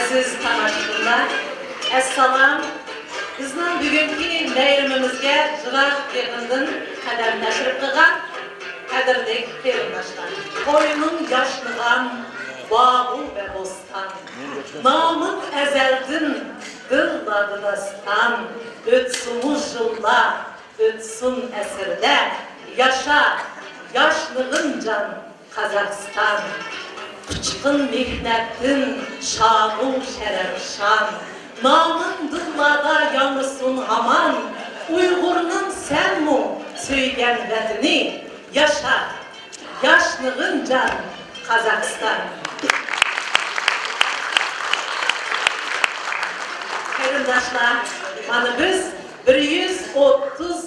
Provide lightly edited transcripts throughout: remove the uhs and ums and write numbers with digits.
aziz tomoshabinlar, assalom. Bizning bugungi bayramimizga jiroq yaqindan qadam tashrif qilgan qadrli qarindoshlar. Qo'yning yoshlig'an bog'u va bo'ston. Nomin azaldan dildodidastan. O'tsin yillar, o'tsin asrlar. Yaşa, yaşlığın can Kazakistan. Uçkun mihnetin şanı şerefşan. Namın dillada yanısın aman. Uygur'un sen mu söygen vedini? Yaşa, yaşlığın can Kazakistan. Qarindoshlar, mana biz 130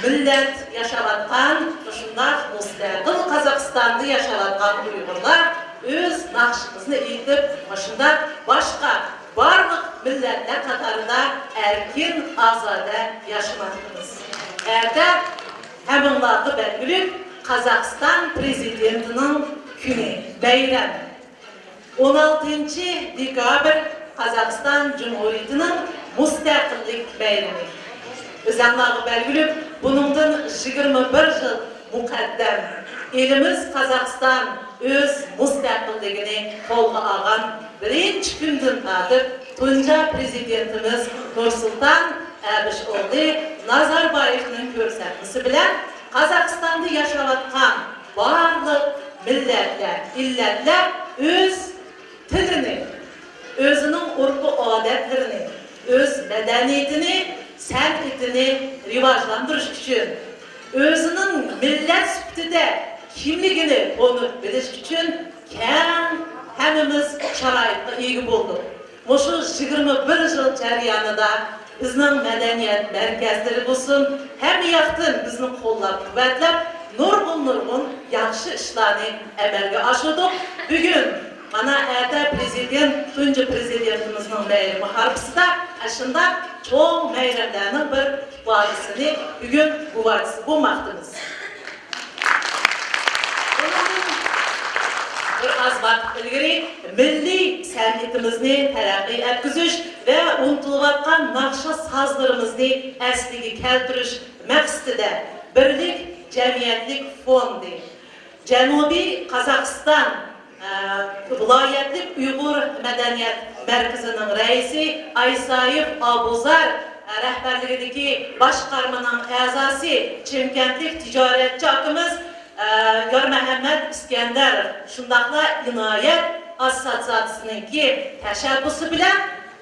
millet yaşavatkan, şunlar müstaqil Kazakistan'da yaşavatkan Uygurlar öz nakşımızını eğitip, şunlar başka barlık milletler katarında erkin azade yaşamaktınız. Erde heminlardı belgülük Kazakistan prezidentinin günü, bayram. 16. dekabr Kazakistan Cumhuriyeti'nin müstaqillik bayramı. Özanlarga belgilip, bunundan 21 yıl mukaddem elimiz Kazakistan öz müstaqilligini qo'lga olgan birinchi kundan tortib tunji prezidentimiz Nursulton Abisho'g'li Nazarboyevning ko'rsatmasi bilan Kazakistonda yashayotgan barliq millatlar, illatlar öz tilini, o'zining urf odatlarini, öz madaniyatini, san'atini rivojlantirish uchun, o'zining millat sifatida kimligini ko'nib bilish uchun keng hammamiz sharoitga ega bo'ldik. Mushu 21 yil jarayonida bizning madaniyat markazlari bo'lsin, hamma yoqdan bizni qo'llab-quvvatlab, nurg'un yaxshi ishlarni amalga oshirdik. Bugun mana erta prezident, tunji prezidentimizning bayrami harfisida aslında çoğun bayramlarning bir ifodasini bugun guvohisi bo'lmoqdamiz. Bir az vaqt ilgari milliy san'atimizni taraqqiy etkizish va unutilayotgan naqsha sozlarimizni asliga keltirish maqsadida Birlik Jamiyatlik fondi Janubiy Qozog'iston viloyatlik Uyg'ur madaniyat merkezinin reisi Aysayev Abuzar rehberliğindeki başkarmanın azası Çimkentlik ticaretçi akımız Yar Mehmet İskender şundakla inayet assotsiatsiyasının ki teşebbüsü bilen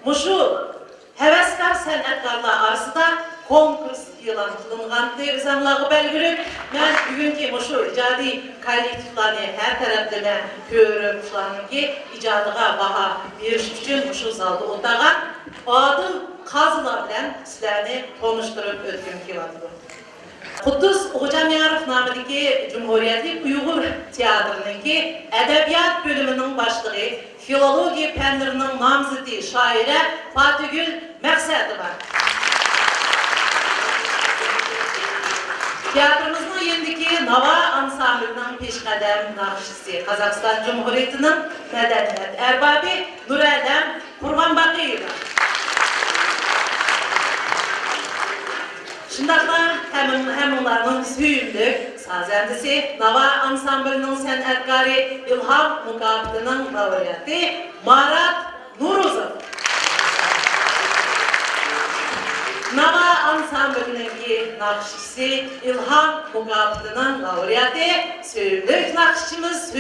muşu heveskar sanatkarlar arasında konkurs e'lon qilingan izanlarga belgilib, men bugungi muşu ijodiy kollektivlarni har tarafdan ko'rib, ularning ijodiga baho berish uchun muşu zalda o'tirgan odil qozilar bilan sizlarni tanishtirib o'tgim kelyapti. Quddus O'g'jamiyarov nomidagi Cumhuriyetlik Uyg'ur teatrining adabiyot bo'limining boshlig'i, filologiya fanlarining nomzodi shoira Fatihgul Maqsadova. Tiyatrımızın yendiki Nava Ansamblının peşqadam naqshchisi, Kazakistan Cumhuriyeti'nin medeniyet erbabı Nuralem Qurbanbaqiyeva. Şundaqla həminlarının suyumluk sazendisi Nava Ansamblının san'atkari İlham Mukafıtı'nın laureatı Marat Nuruzov. Nava Ansamblının naqshchisi İlham Mukafıtı'nın laureatı suyumluk naqshchimiz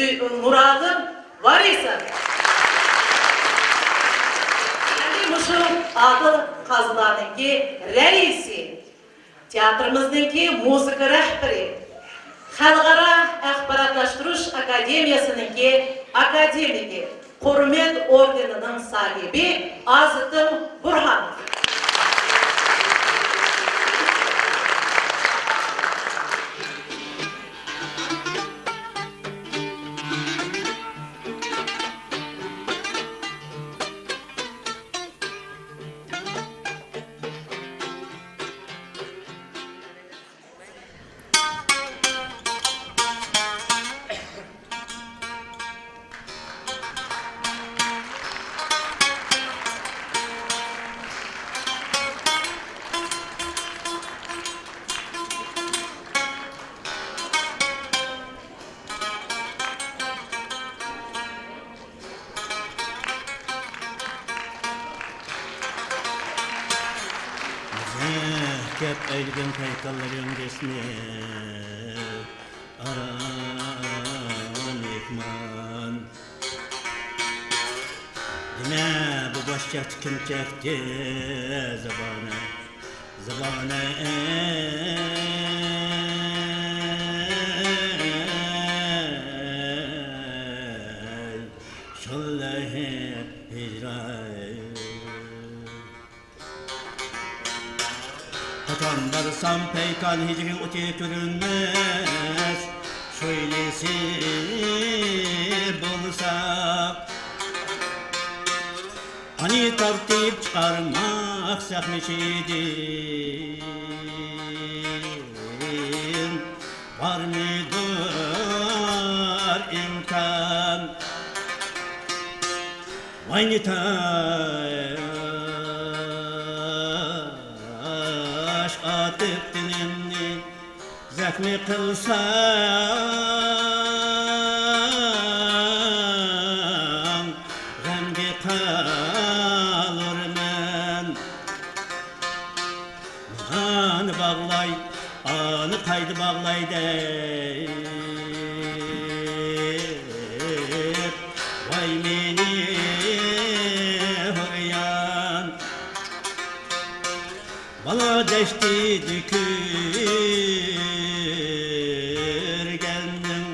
Muradim Varisov. Muşu adil qazilarning reisi, teatrimizdagi muzika rahbari, Xalqaro axborotlashtirish akademiyasining akademigi, Hurmat ordenining sohibi Azitim Burhonov. kep eylgen kaykalların gesne aran ekman Dine bu başçat kim çekti zabana zabana şallahi hicray Katan varsam peykan hicri uti görünmez Şöylesi bulsa Hani tartip çıkarmak sakmışidir Var mıdır imkan Vayni taş atıp dilimni Zahmi kılsam Gamge kalırmen Anı bağlay, anı kaydı bağlay deyip Vay meni hıryan Bana deşti dükür Geldim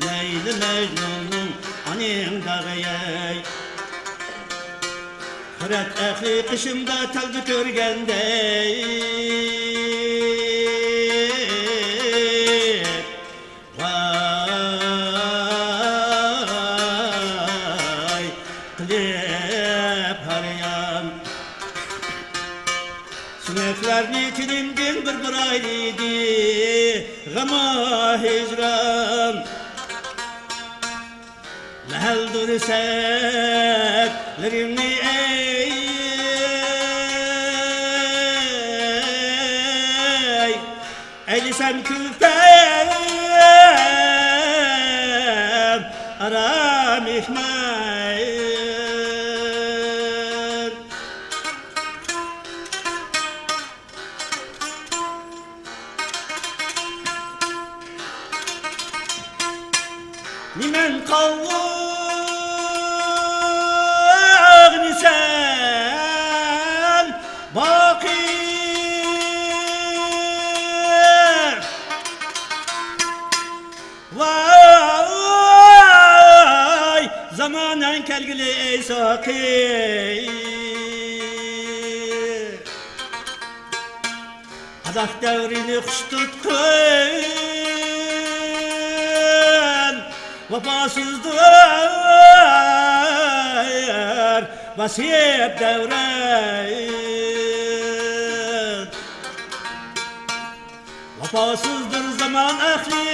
Leyli Mecnun'un anim dağıyay Hırat ehli kışımda talgı körgende Vay Klep harayan Süneklerini tilimdin bir ayrıydı Gama hicran Lehel durseklerini ey Eylisem külpem aram ihmal Nimen kavvağını sen Baki Vay Zamanen kelgili ey saki Adak devrini kuş tutkun Vefasızdır vasiyet devren Vefasızdır zaman ehli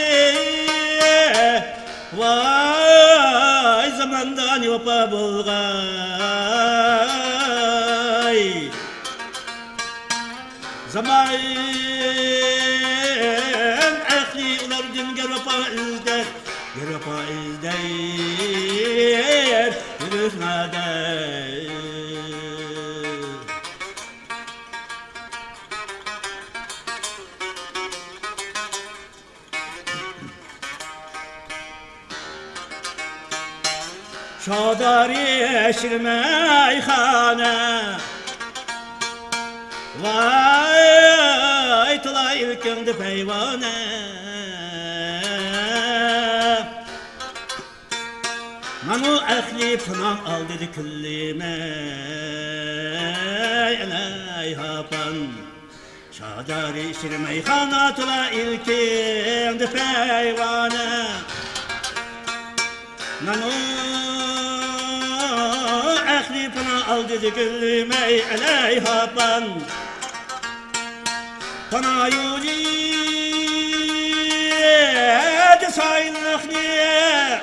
Vay zamandan vefa bulgay Zaman ehli ular dünge vefa izler Vefa izler yürüsnader Şadari eşir meyhane Vay tılay ülkümdü peyvane Manu ehli pınam al dedi küllime Eley hapan Şadari eşir meyhane tılay ülkümdü peyvane Manu ehli pana al dedi gülüm ey eleyhaban Pana yulid saylıkni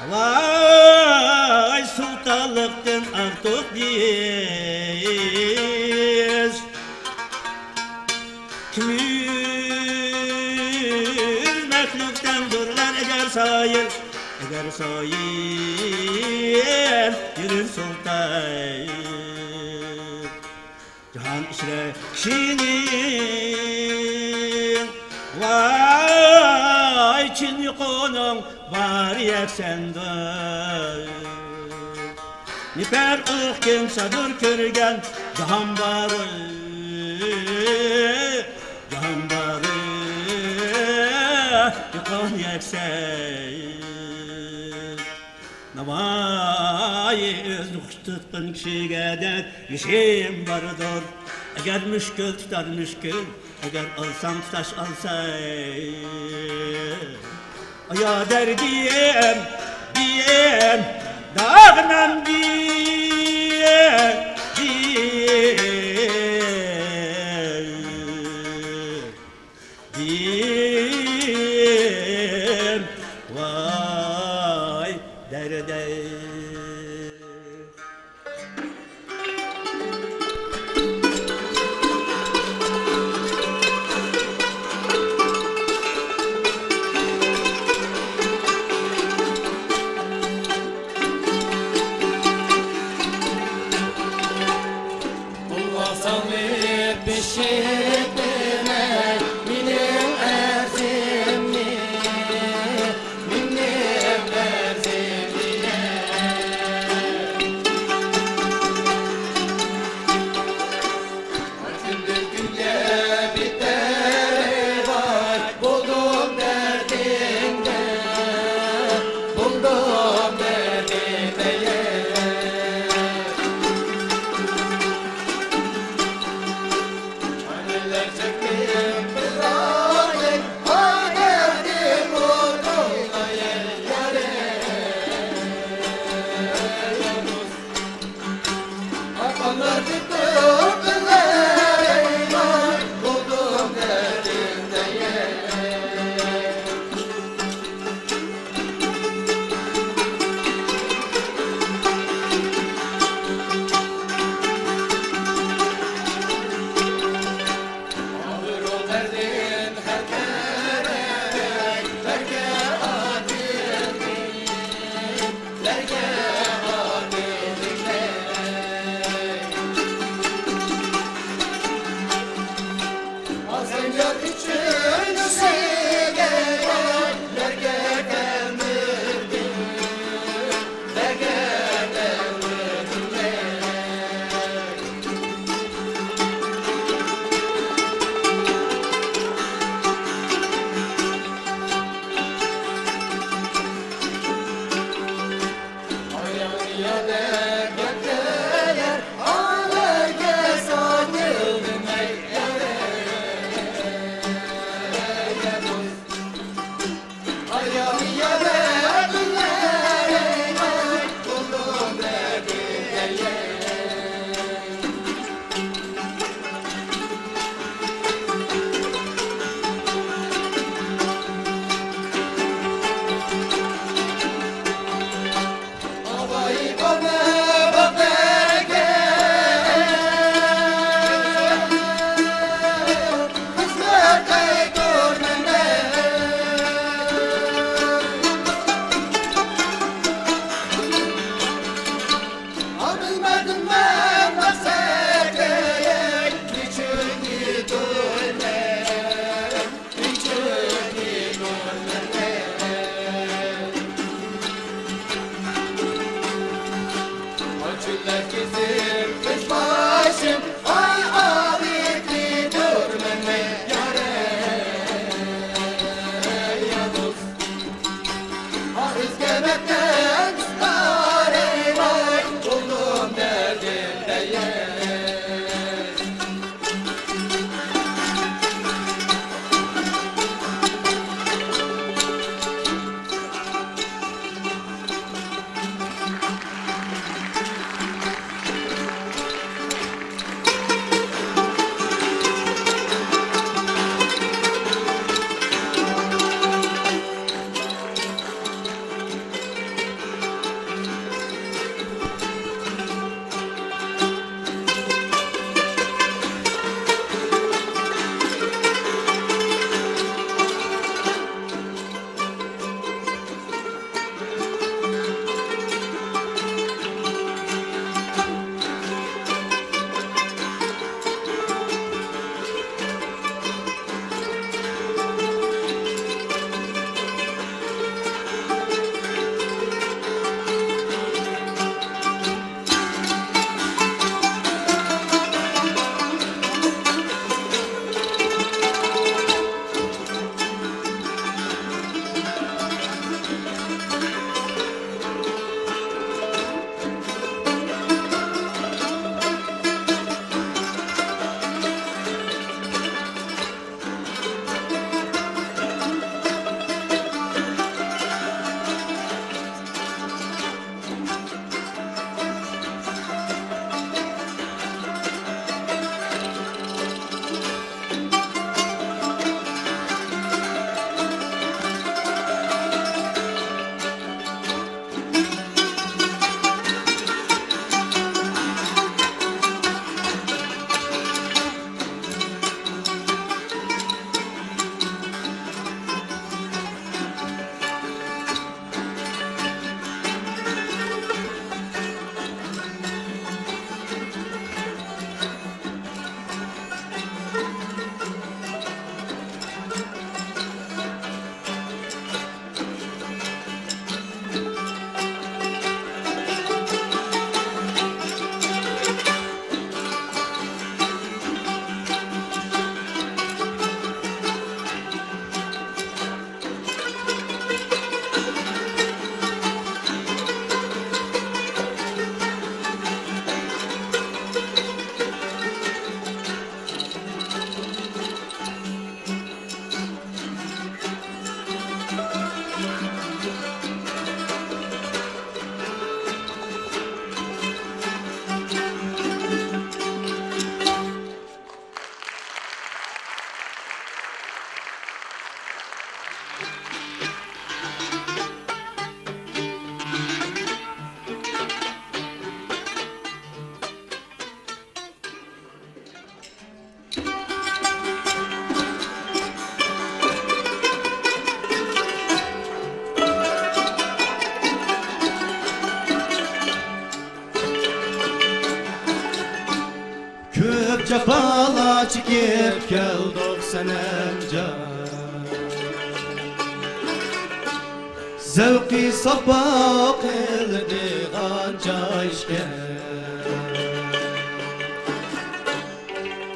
Vay sultanlıktan artık biz Kimir mehluktan durlar eğer sayır Eğer sayır yürür sultan Cihan işre kişinin vay Çin yukunun var yeksendir Niper ılık kimsadır körgen Cihan barı Cihan barı Yukun yeksen Navai öz tutqun kişiga dek işim barıdır Eğer müşkül tutar müşkül Eğer alsam tutaş alsay Aya derdiyem diyem Dağınan diyem diyem Vay derde cefalar çekip geldik senemcan. Zevki sabah kıldıgan cayşken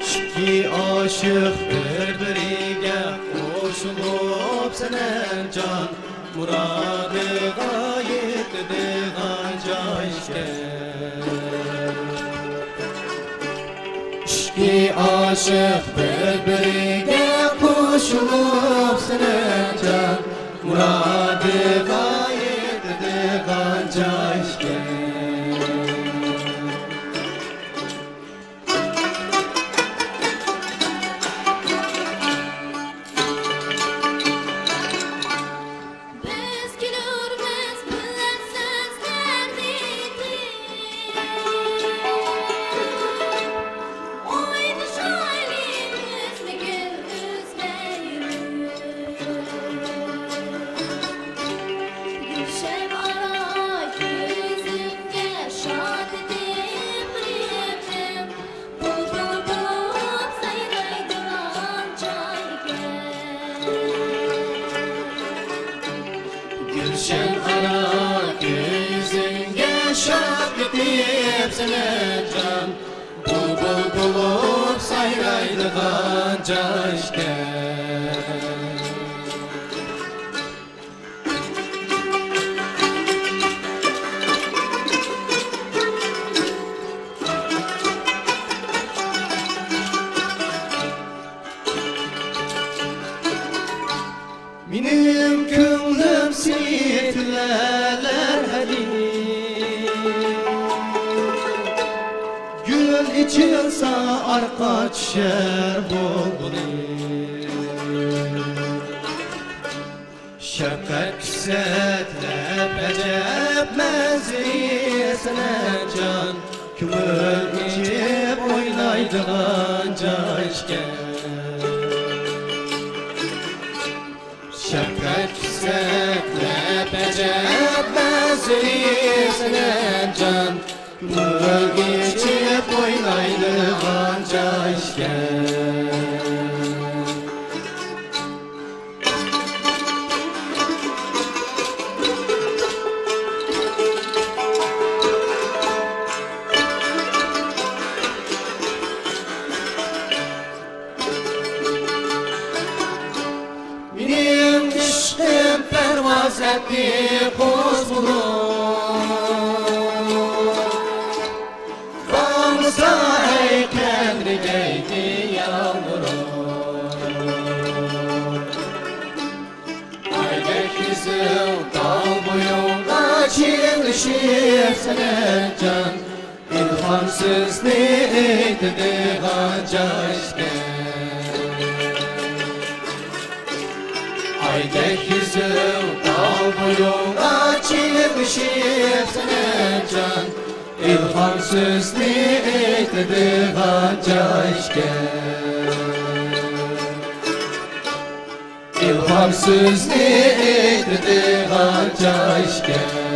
İki aşık birbiriga koşulup senemcan Muradıga yetdigan cayşken İki aşık birbiriga koşulup senemcan Muradıga yetdigan cayşken Biz gülürmüz bilen sözlernidir Oydu şairimiz mi gülümseyir Gülşen ara yüzünge şad edip riyemem Bulbul bulup sayraydıran çayken Gülşen ara gözünge şak etip senemcan Bulbul bulup sayraydıgan cayşken Benim könlüm sitleler hadi Gül içilse arka düşer bulbuli Şefkat küsetlep ecep menzili senemcan Kümül içip oynaydıgan cayşken Şefkat küsetlep ecep menzili senemcan Kümül içip oynaydıgan cayşken Benim işim pervaz etti kuş bulup Bağımsa heykelri geydi yağmurum Aydek yüzüm dal boyunca çiğnişip senemcan İlhamsız neydigan cayşken Aydek yüzüm dal boyunca çiğnişip senemcan İlhamsız neydigan cayşken İlhamsız neydigan cayşken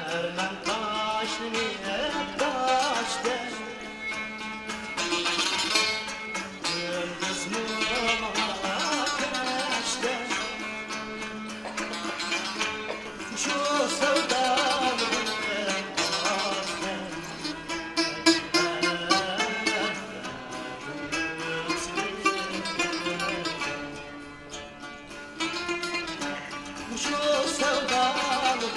Ermen taşını taştı Yıldız ateşte Şu sevdalı Şu sevdalı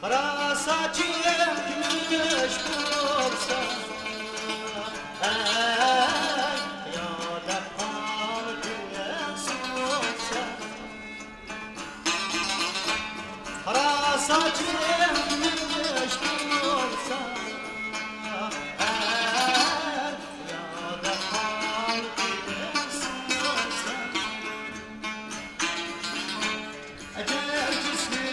Kara saçım gümüş bulsa ya da altın solsa Kara saçım gümüş bulsa ya da altın solsa Ecel cismim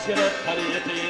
شرت قريتي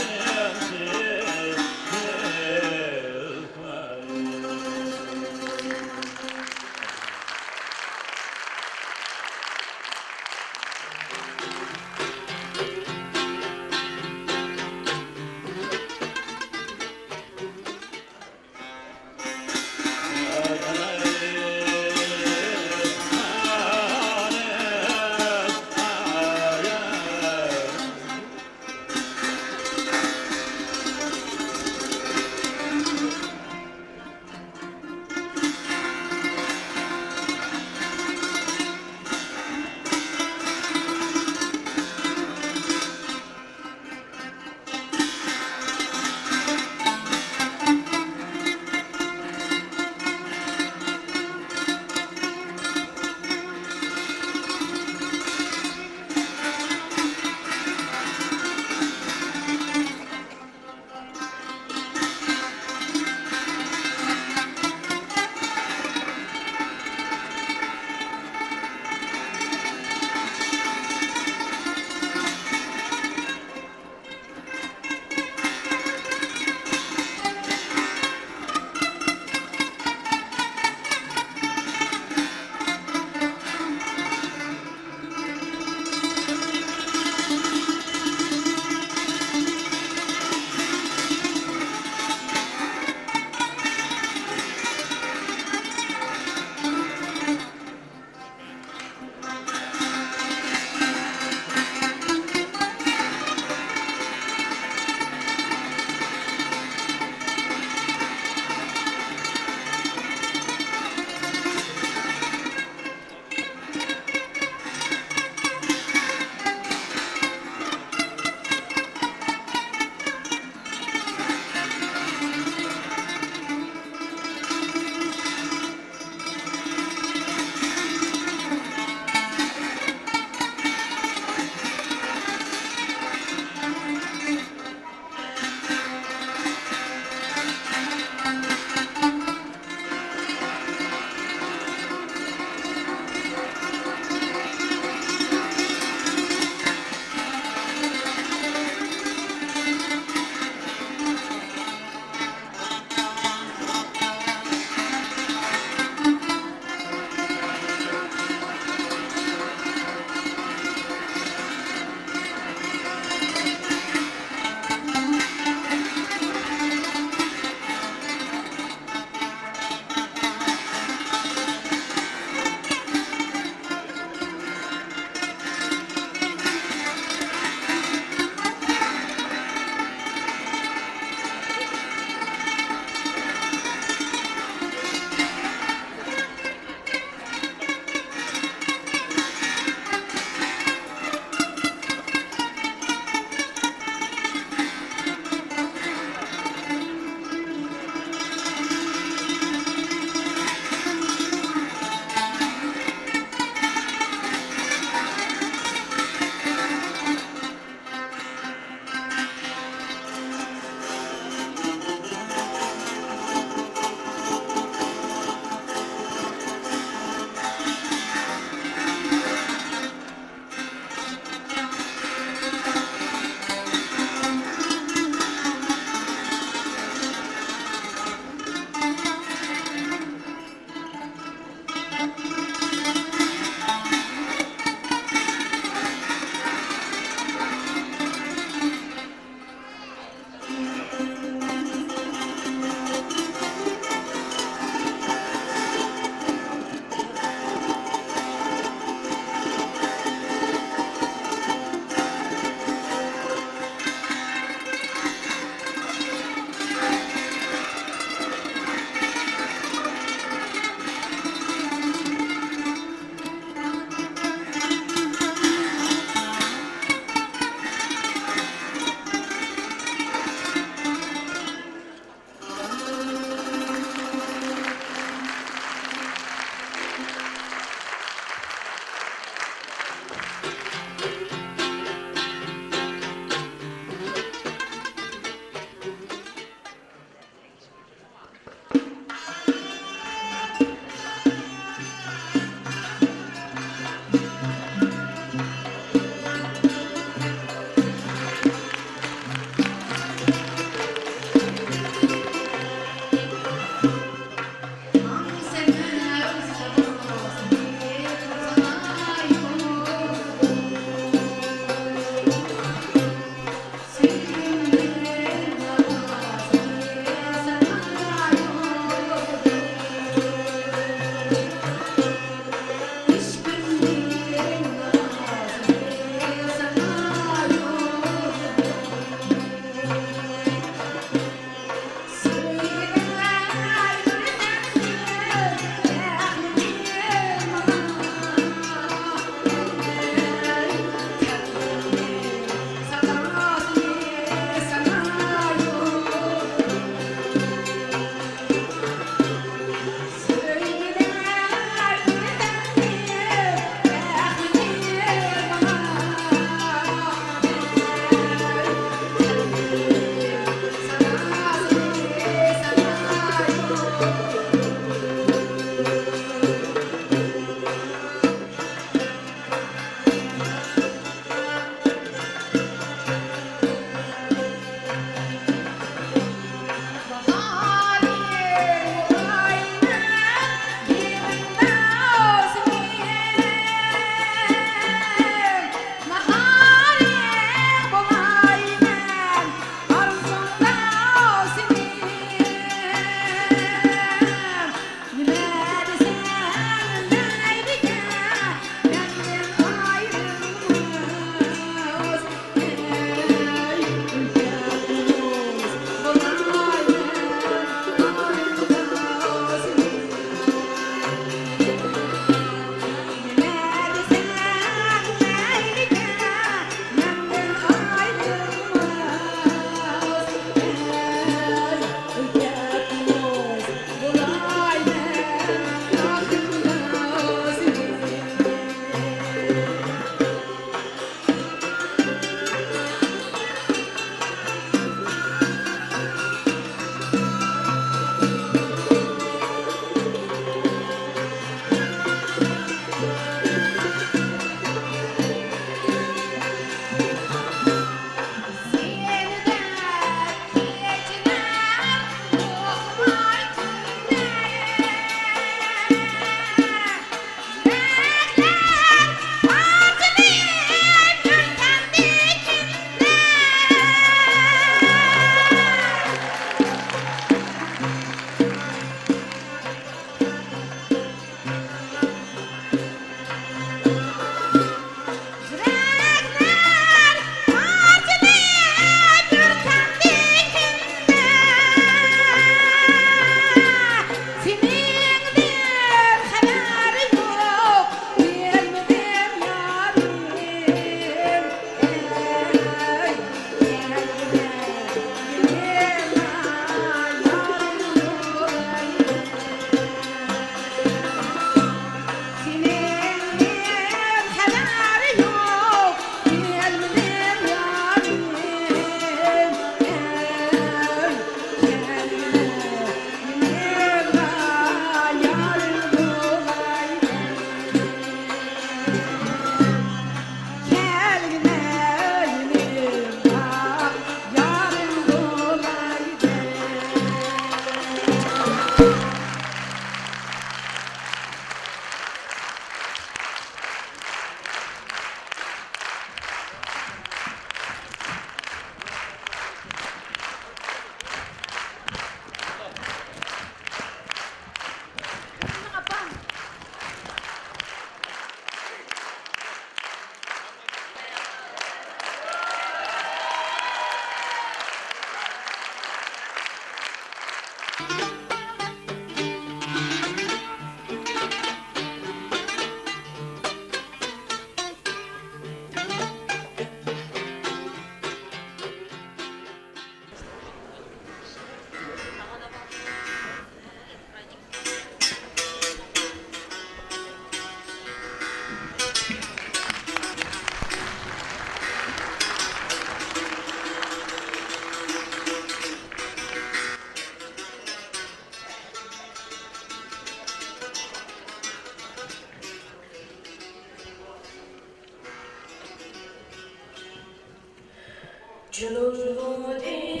Canım vadi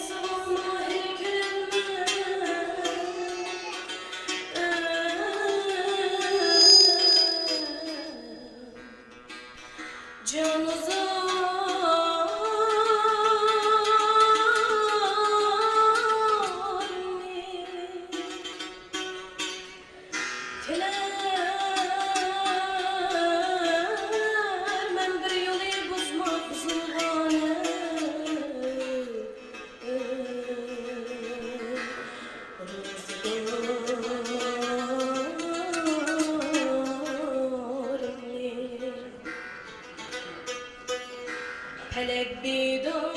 savunma canıza Felek bir dağ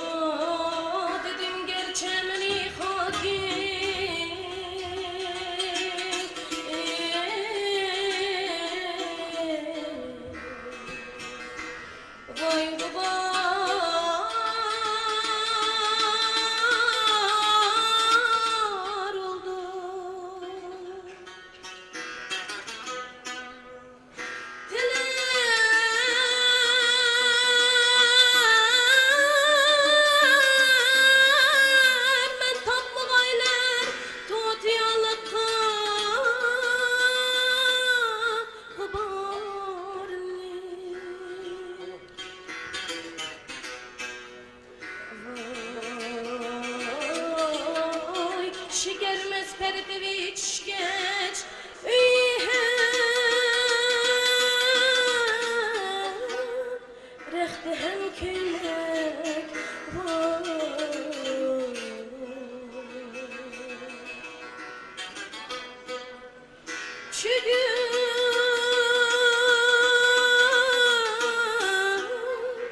dedim gerçemini hakim Vay var oldu Şekermez perdeviç geç Rehte hem külek var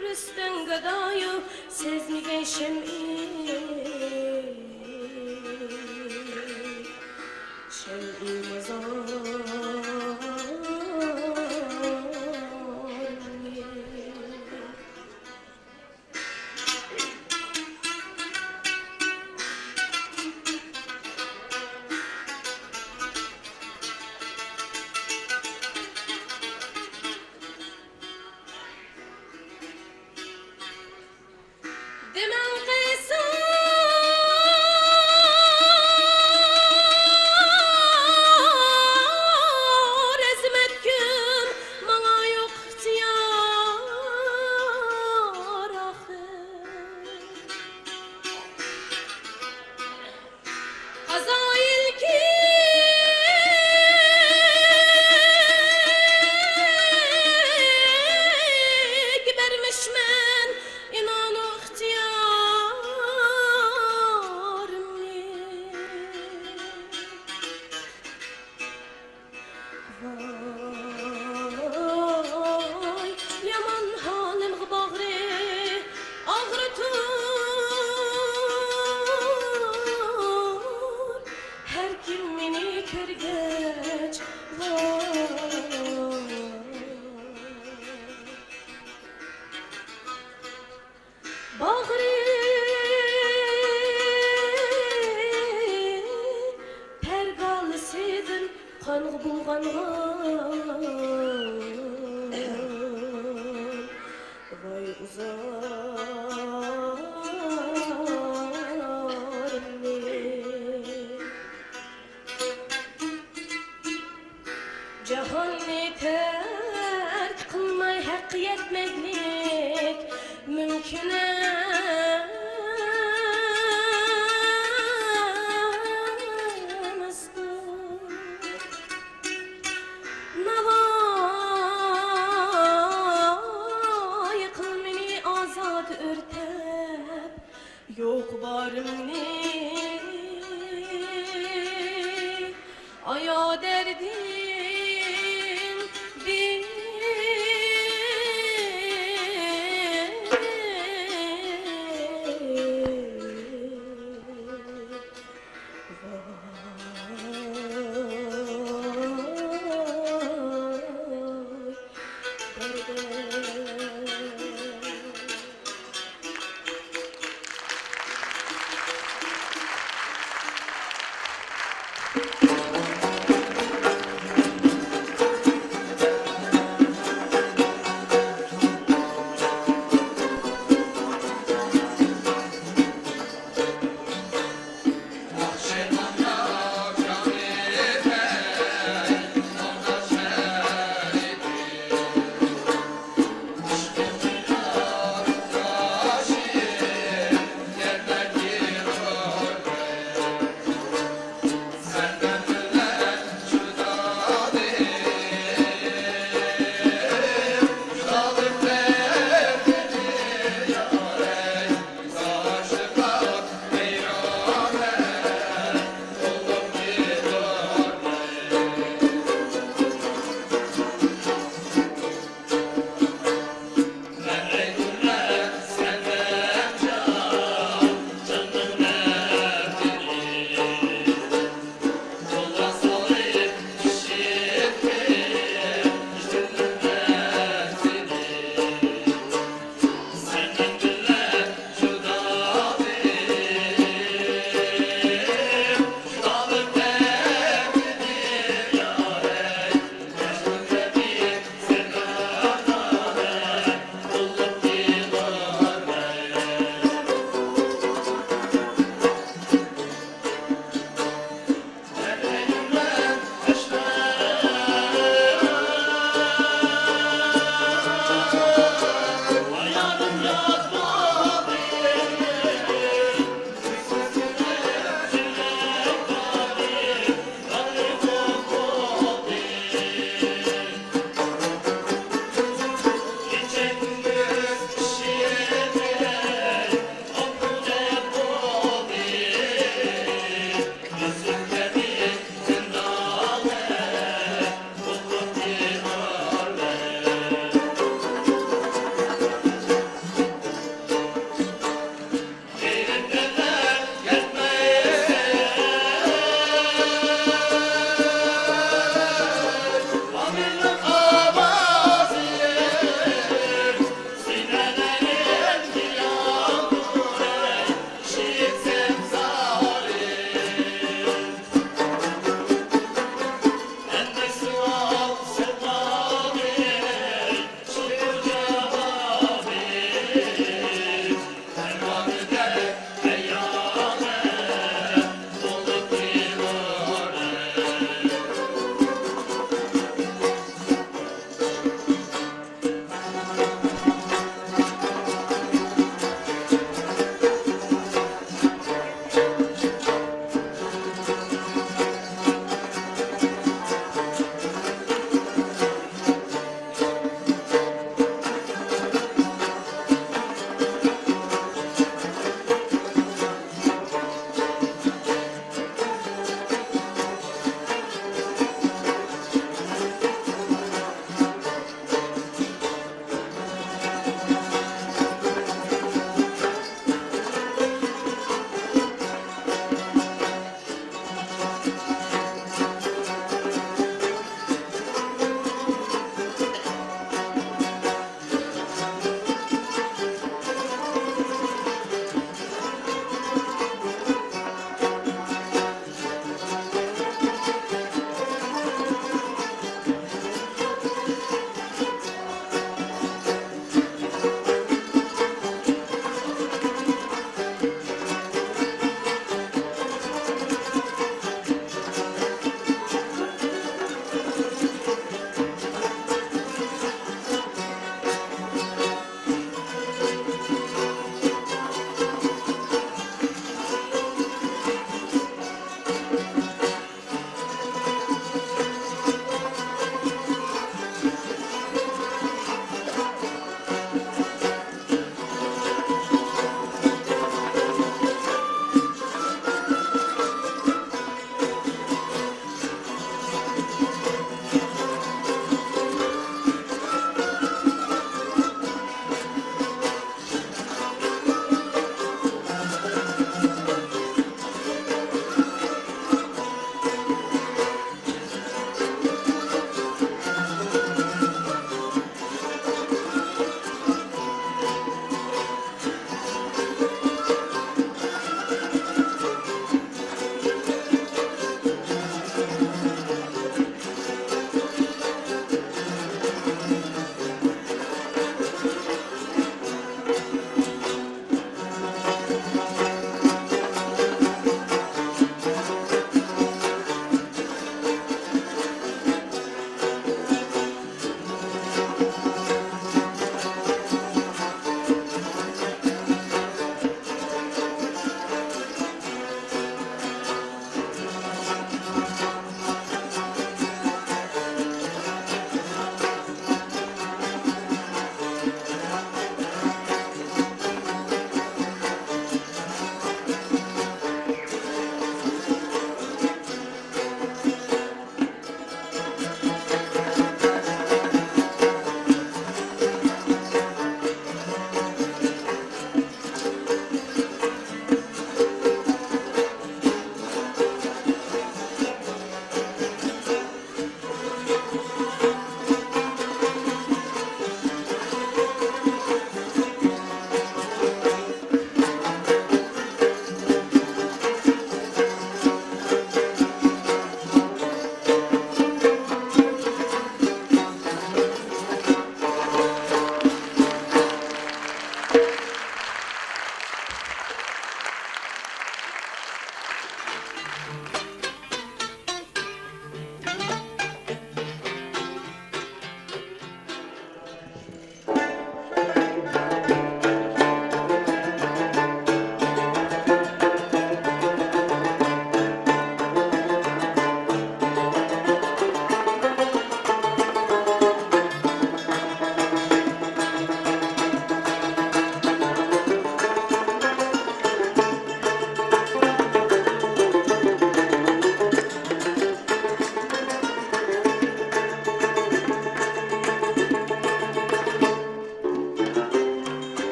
Rüsten gadayı sezmige şem'i Şem'i mazar Demem kısar ezmet gün Bana yok ihtiyar ahir Hazail ki Gibermiş men inanı Vay, yaman halim bağrı ağrıtır Her kim beni körgeç Bağrı pergalısıdır Kanı bulğanğa Vay uzar Cahanni terk kılmay hak yetmeklik mümkün Yok barımni aya derdim bir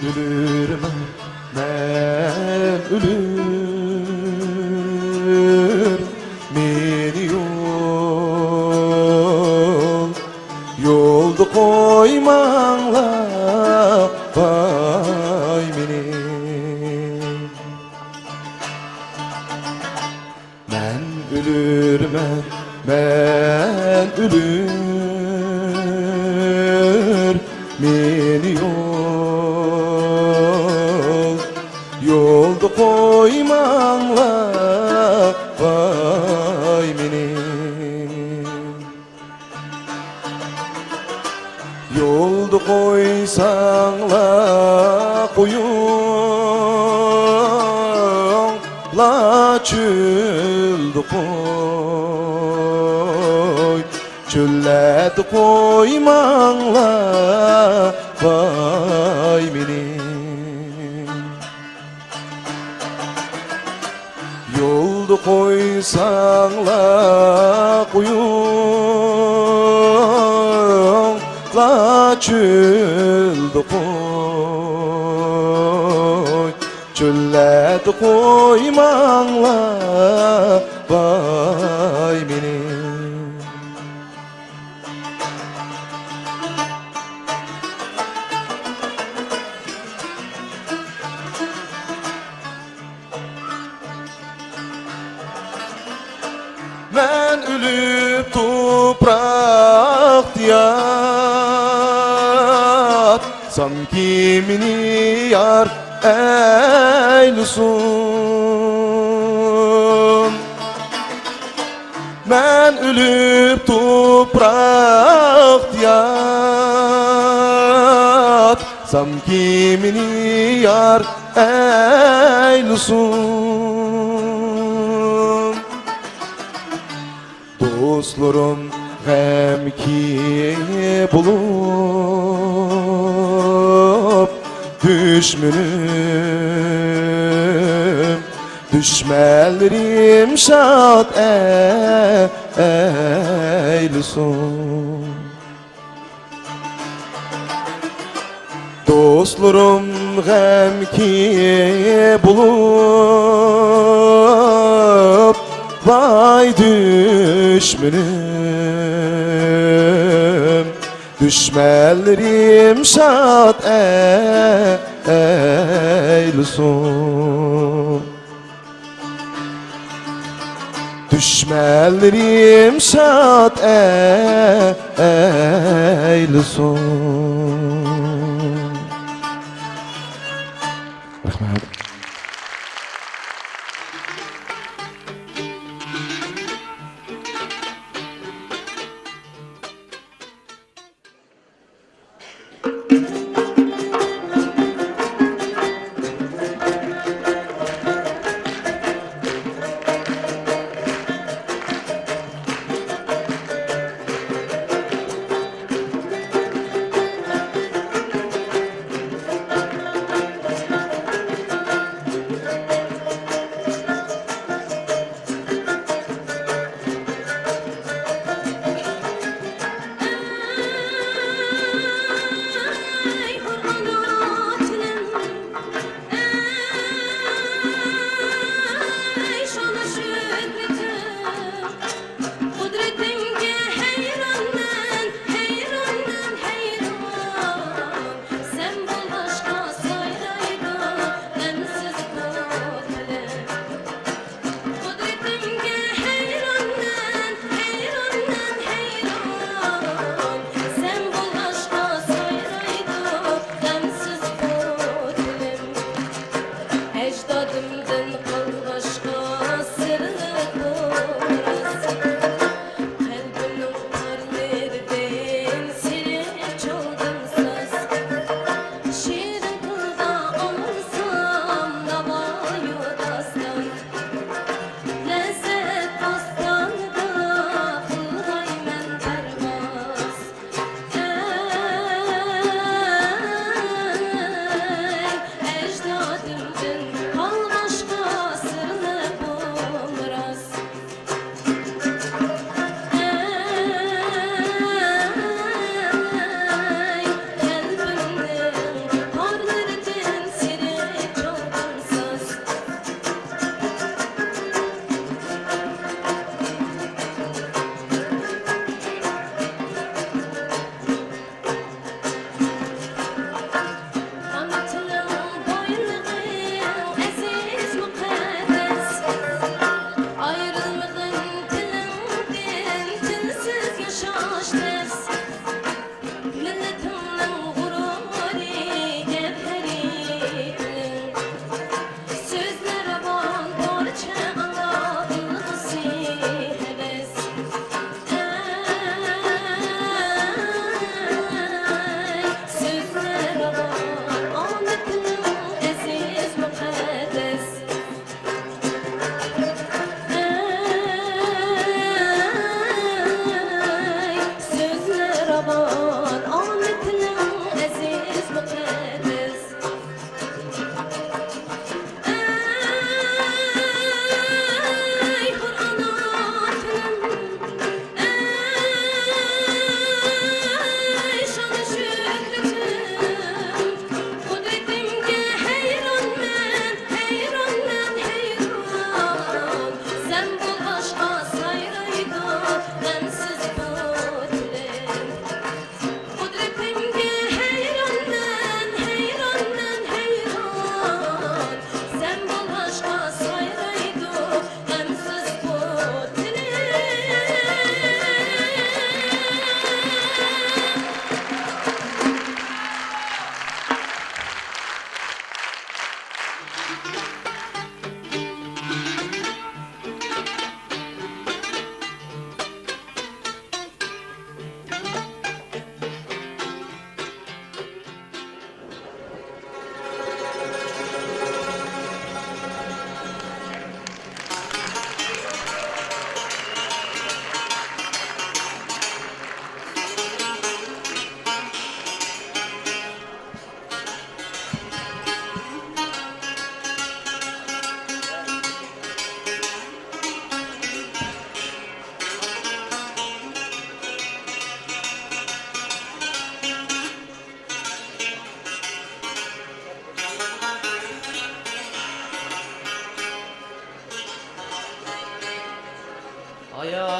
ölürüm, men ölür. Meni yolda koymanglar vay meni. Men ölürüm, men ölür. Meni yolda koymanglar vay meni. Yolda koysanglar koyunglar çölde koy. Çöllerde koymanglar vay meni. Yolda koysanglar koyunglar çölde koy. Çöllerde koymanglar vay meni. Ben ölüp toprakta yatsam kimini yar eylesin. Ben ölüp toprakta yatsam kimini yar eylesin. Dostlarım gemki bulup düşmanım, düşmanlarım şad eylesin. Dostlarım gemki bulup vay düşmanım, düşmanlarım şad eylesin. Düşmanlarım şad eylesin. Rahmet.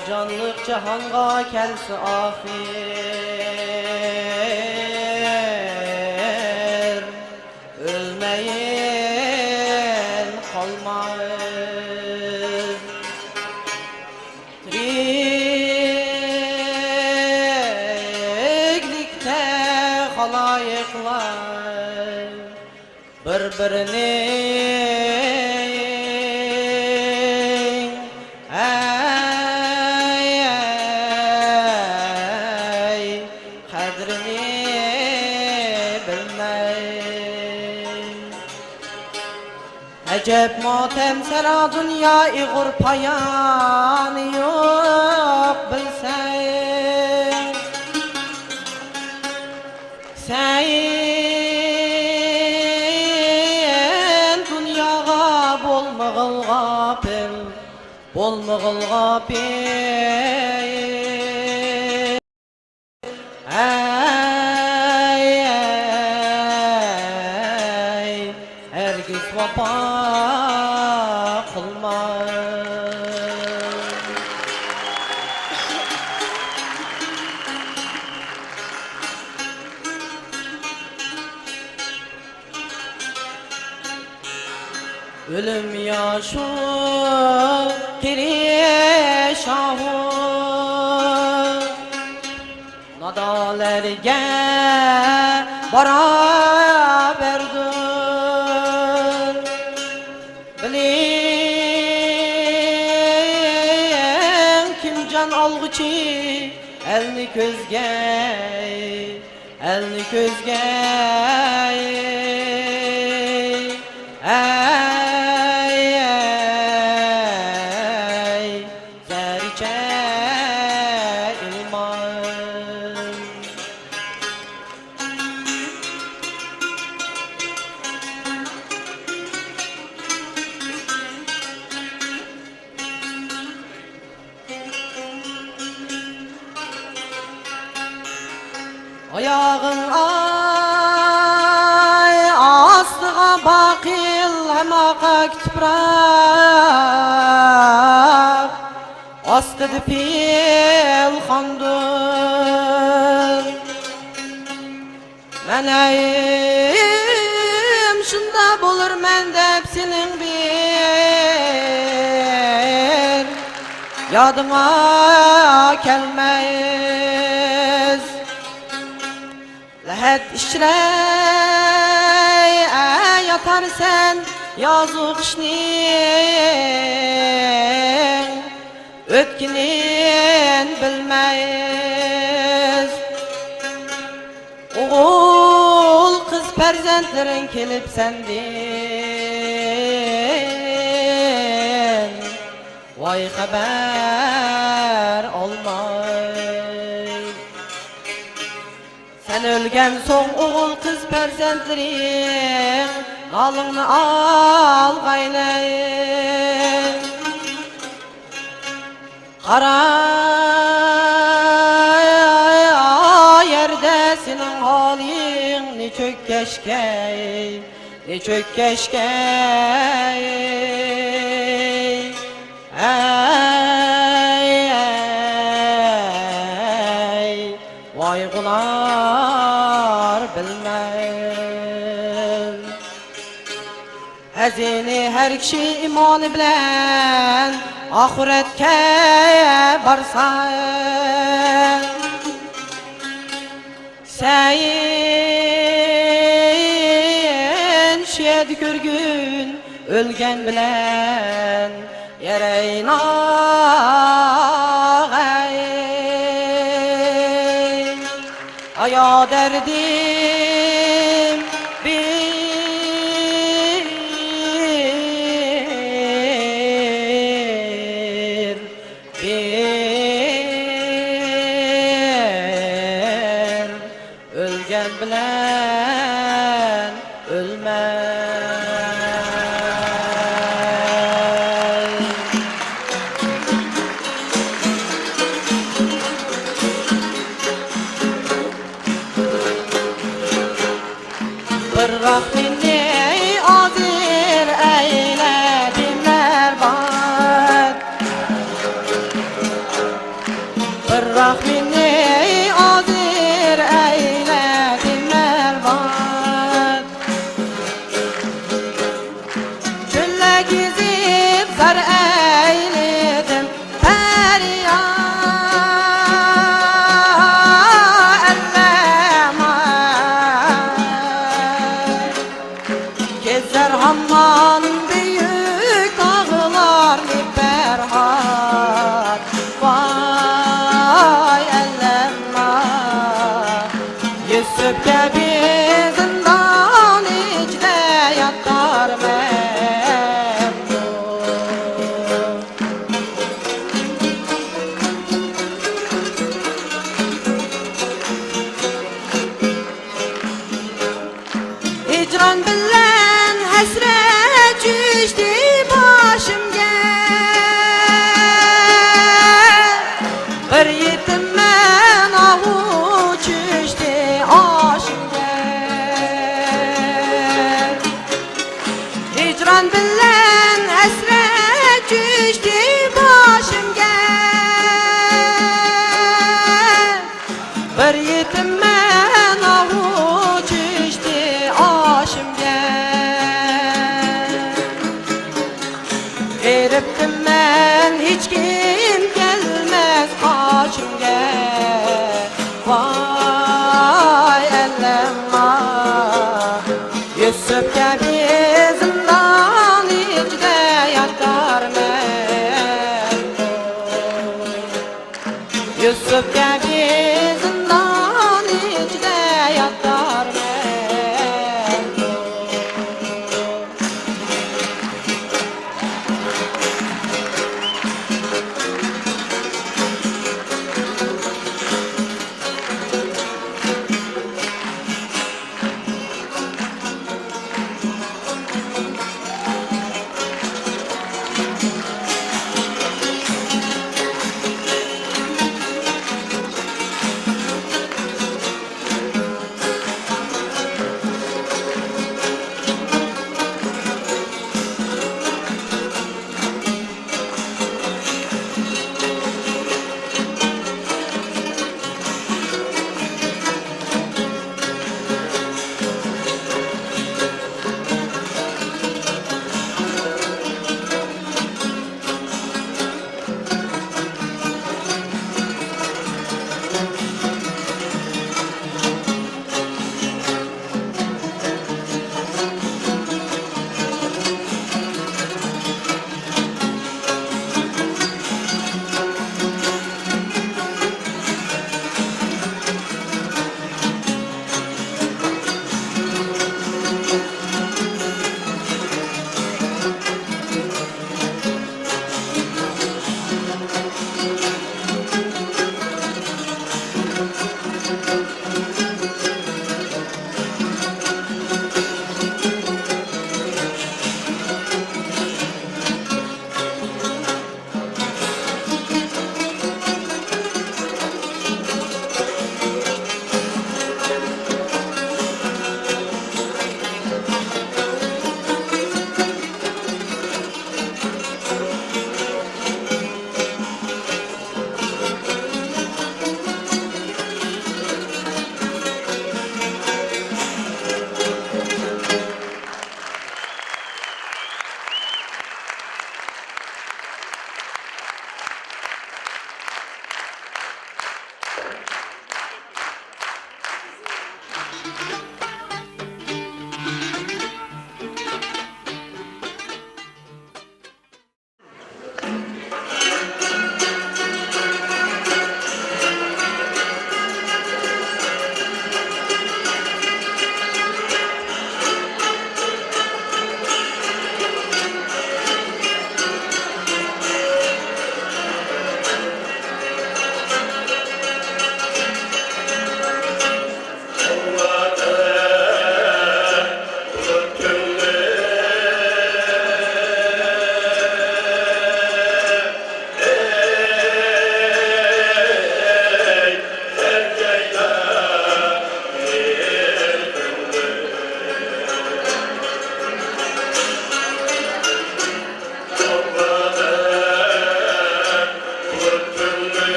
canlıq cahanga kəlsi axir ölməyin qalmaz Tiriklikdə xalayıqlar bir-birini Acep matem sera dünya iğur payanı yok bilsen Sen dünyaga bolmağıl gapil Bolmağıl gapil Hergiz vapa Ölüm yaşı kirişahı Nadalerge beraberdir Bilin kim can algıcı elni közge Ayağın ay astığa bakil hemaka kütüprak Astıdı pil xandır Mənəyim şunda bulur məndə hepsinin bir Yadıma gelmez Lehet işrey yatar sen yazıq işnin Ötkinin bilmez Oğul kız perzentlerin kelip sendin Vay haber olmay Sen ölgen son oğul kız perzentlerin Alını al gaynayın Kara yerde senin halin ne çok keşke Ne çok keşke Vay kular bilmez Hazini her kişi imanı bilen Ahiretke barsa Sen şiyet görgün ölgen bilen Yereyn ağay Aya derdim bir Ölgen bilen ölmez Bırak beni azir eyledim berbat bir yetim men avuç içti aşımga Eriptim men hiç kim gelmez aşımga Vay ellema Yusuf gibi zindan içde yatar men Yusuf gibi zindan içde yatar men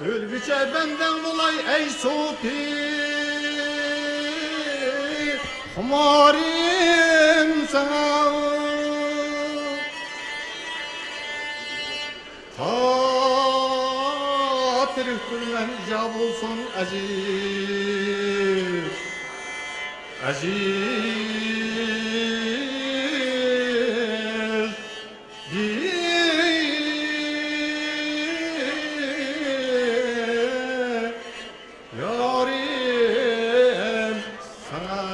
Ülgüce benden dolayı ey supi Humarim sana Hatırı hürmen icab olsun aziz Aziz Yarim sana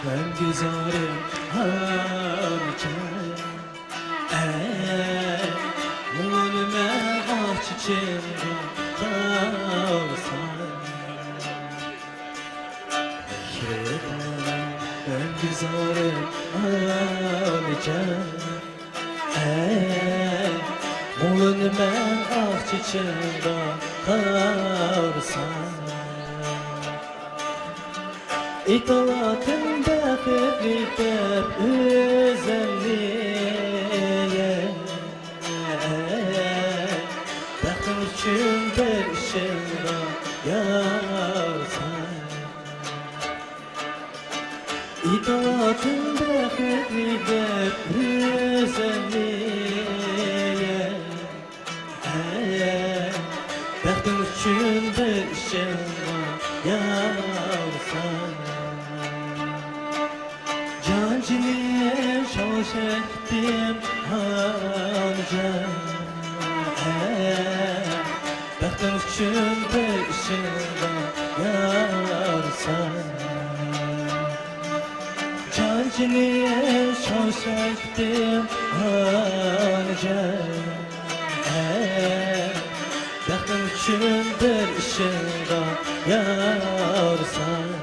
Ben güzelim harika Önüme ah çiçeğim kalsan Ben güzelim harika Önüme ah çiçeğim kalsan İtaatında hep özelliğe Bakın için bir şeyda yarsan İtaatında hep özelliğe Bakın için bir şeyda yarsan Canciliğe şaşettim hanca Baktım için peşinde yarsan Canciliğe şaşettim hanca Baktım için peşinde yarsan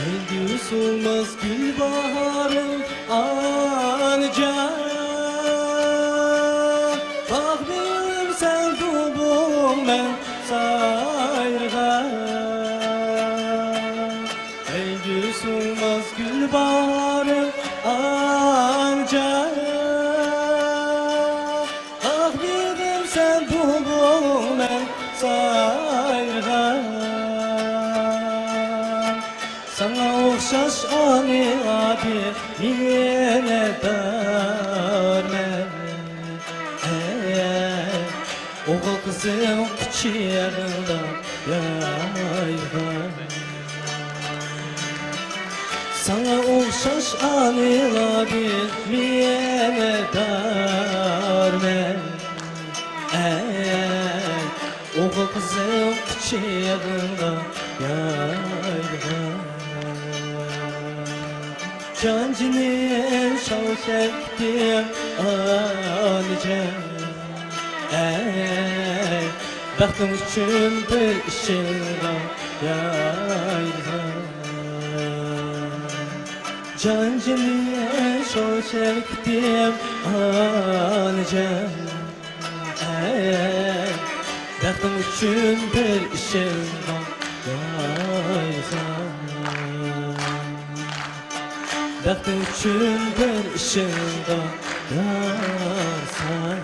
Gündüz olmaz gül baharım anca Bak benim sevduğum ben sayrga Gündüz olmaz gül baharım anca Bak benim sevduğum ben sayrga Sana okşaş ani abi yine darmen Oğul kızım kucağında yaygan Sana okşaş ani abi yine darmen Oğul kızım kucağında yaygan Cancını şavşektim anca Baktım için bir işine yaydan Cancını şavşektim anca Baktım için bir işine yaydan Baktım için bir ışığında yarsan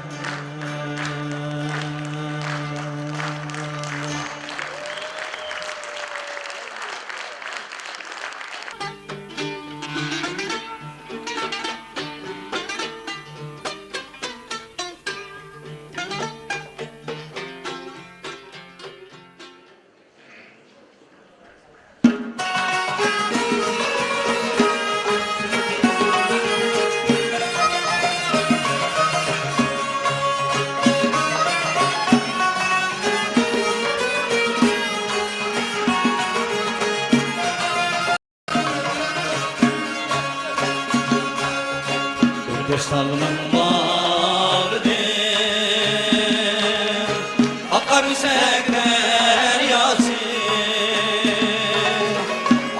Dostlarımın vardı Akar sekler yazı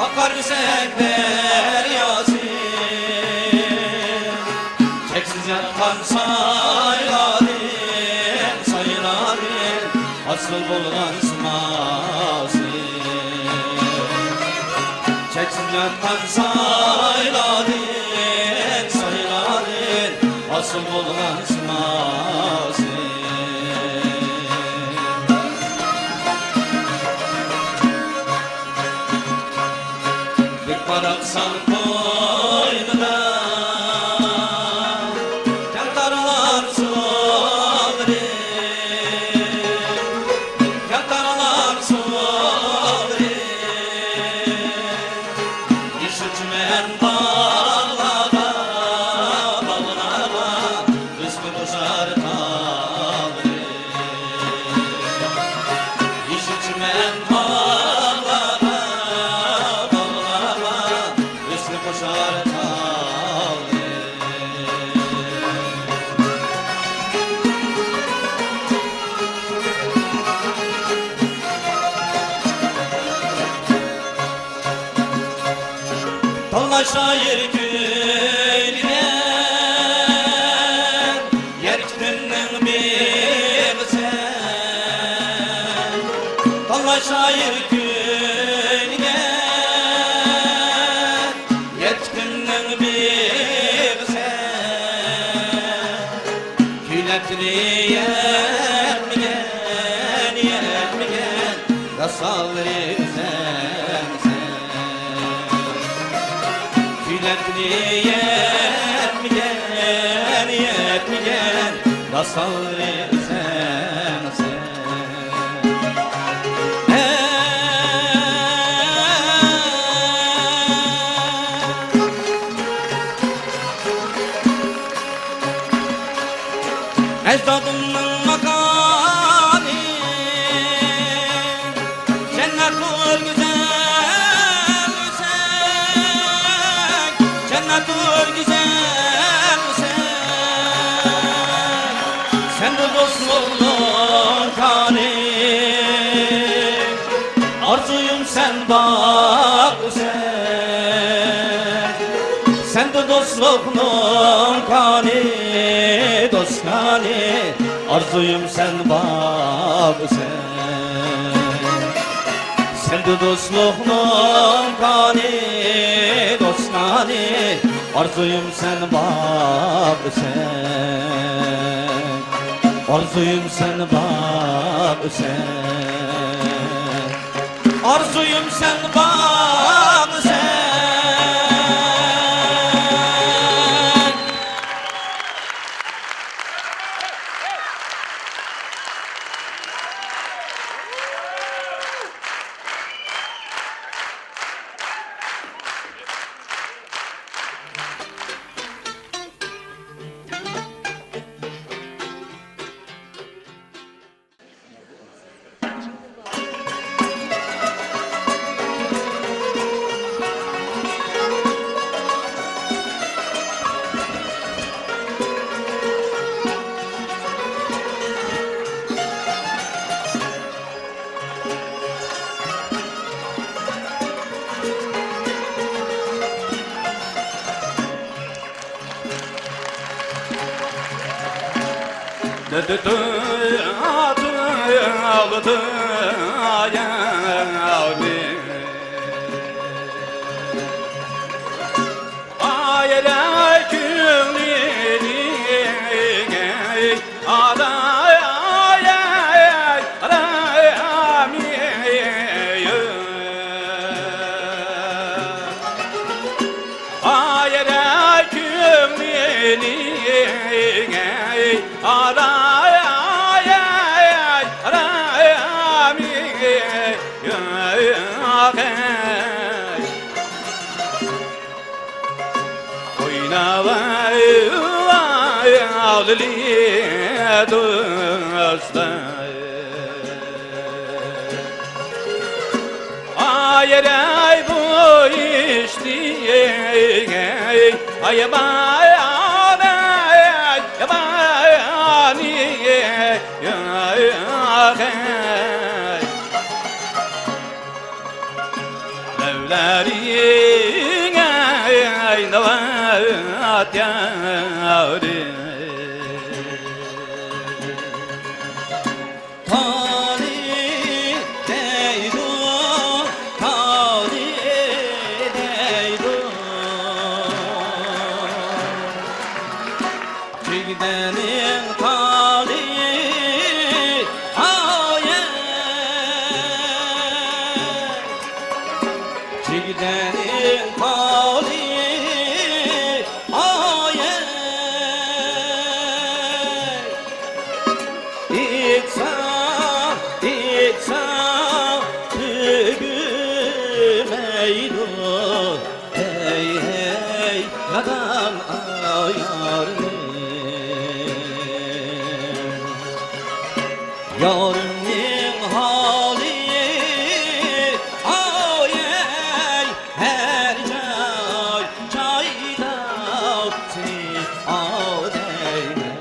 Akar sekler yazı Çeksiz yatan sayıları Sayıları Asıl bulgan sıması Çeksiz yatan sayıları Sayıları nasıl bulmazmasın bir baraksan koynuna yatarlar sabri yatarlar sabri iş içmeyen bağlara bağlara kısmı boşar kalır iş içmeyen bağlara bağlara kısmı boşar kalır Talla şair köyüne Yerkinin bilsen Talla şair köyüne Yerkinin bilsen Kületli yermigen yermigen Kasalları üzersen Kületli yetmigen, yetmigen Kasalları sen, sen Ecdadımın makamı Cennetul güzel sen Cennetul güzel sen de dostluğun kanı Arzuyum sen bak sen de dostluğun kanı dost kanı Arzuyum sen bak sen de dostluğun kanı dost kanı Arzuyum sen bak Arzuyum sen bak Arzuyum sen bak Ay bu işti ay bayane ya bayani ya Mevlerin ay navat yâri Çigdenin tali ayet Çigdenin tali ayet İtsa tügümeydu Hey hey yadan ayarım Yarımın hali ayey her çayda seni adeyler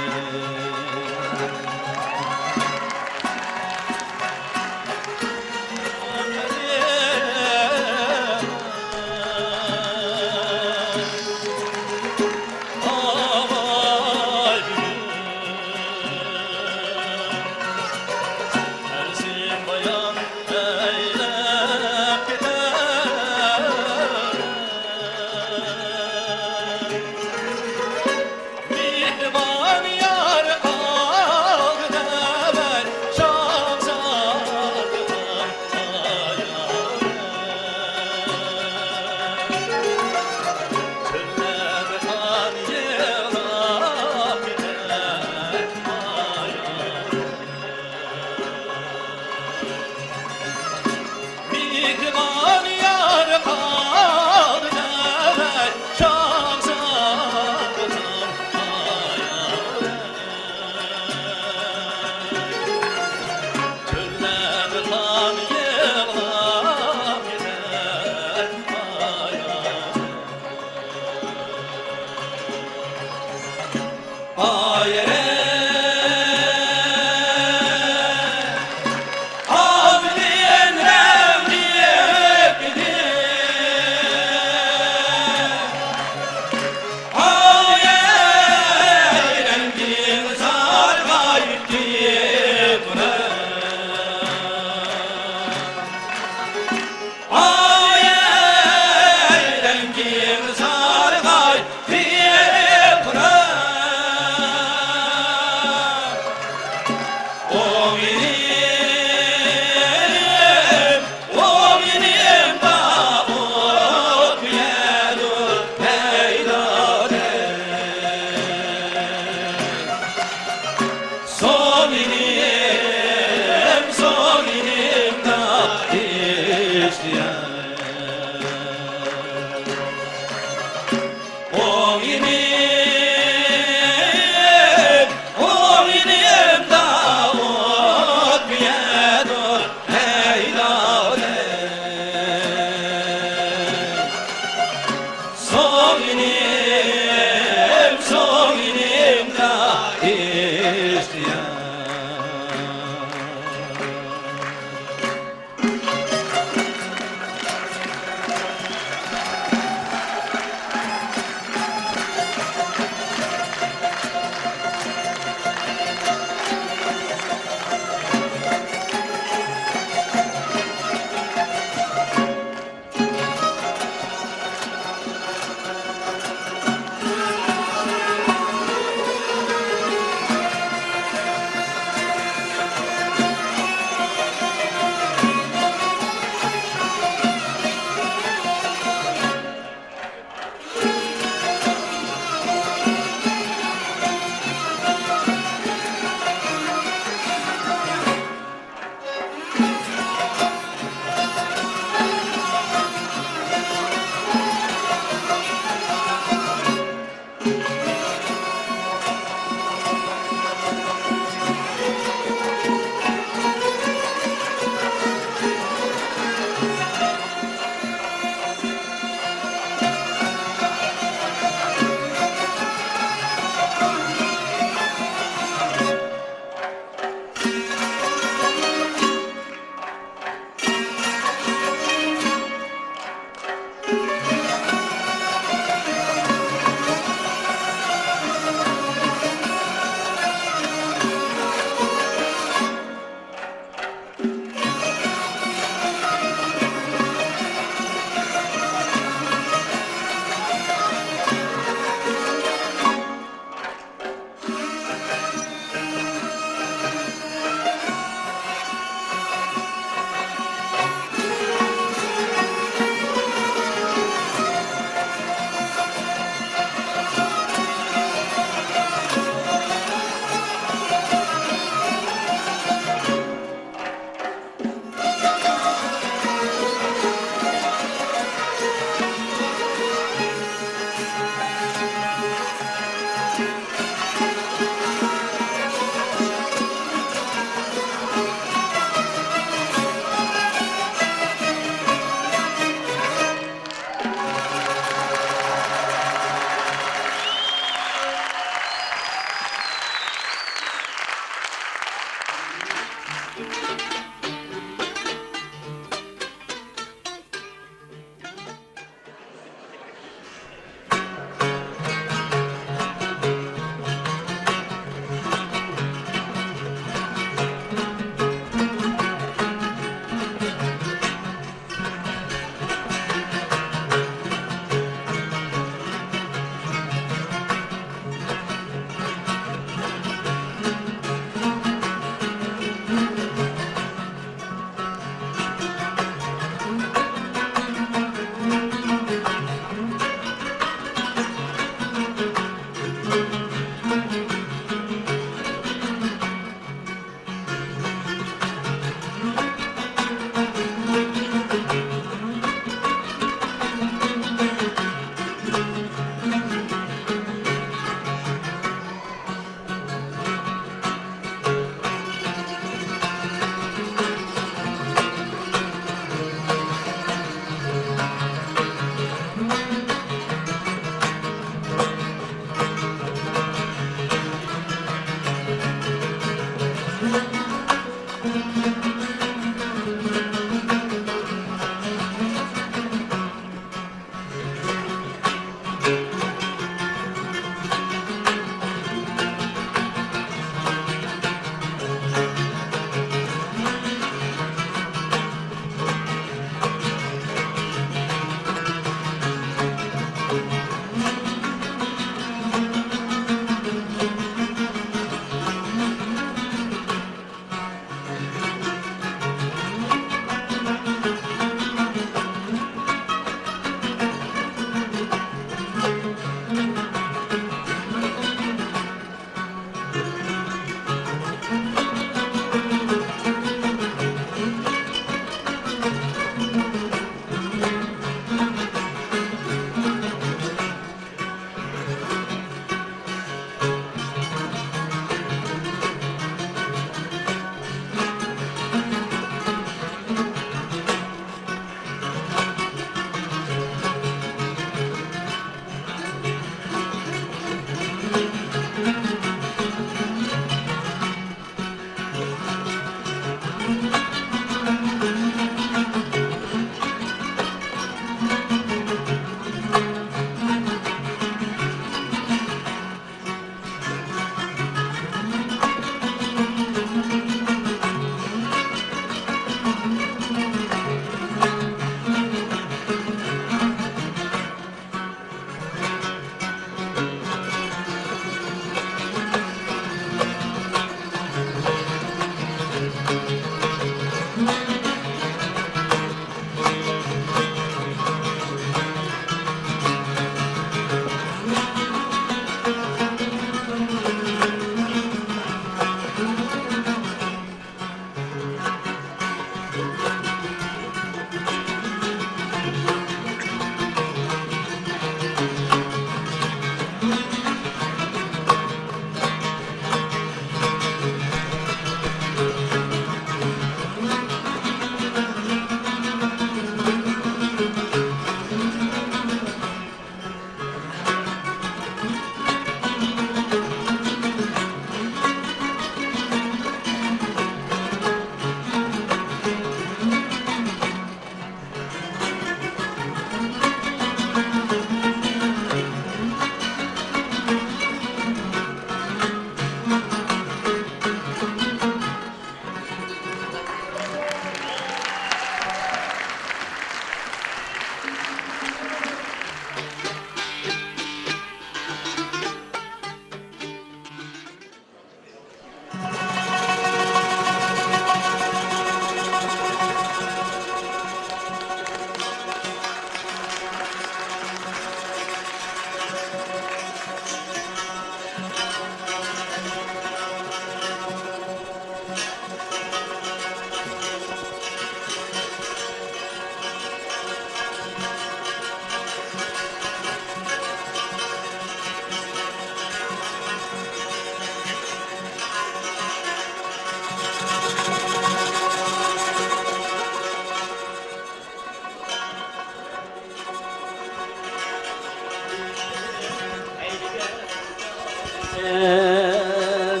sen.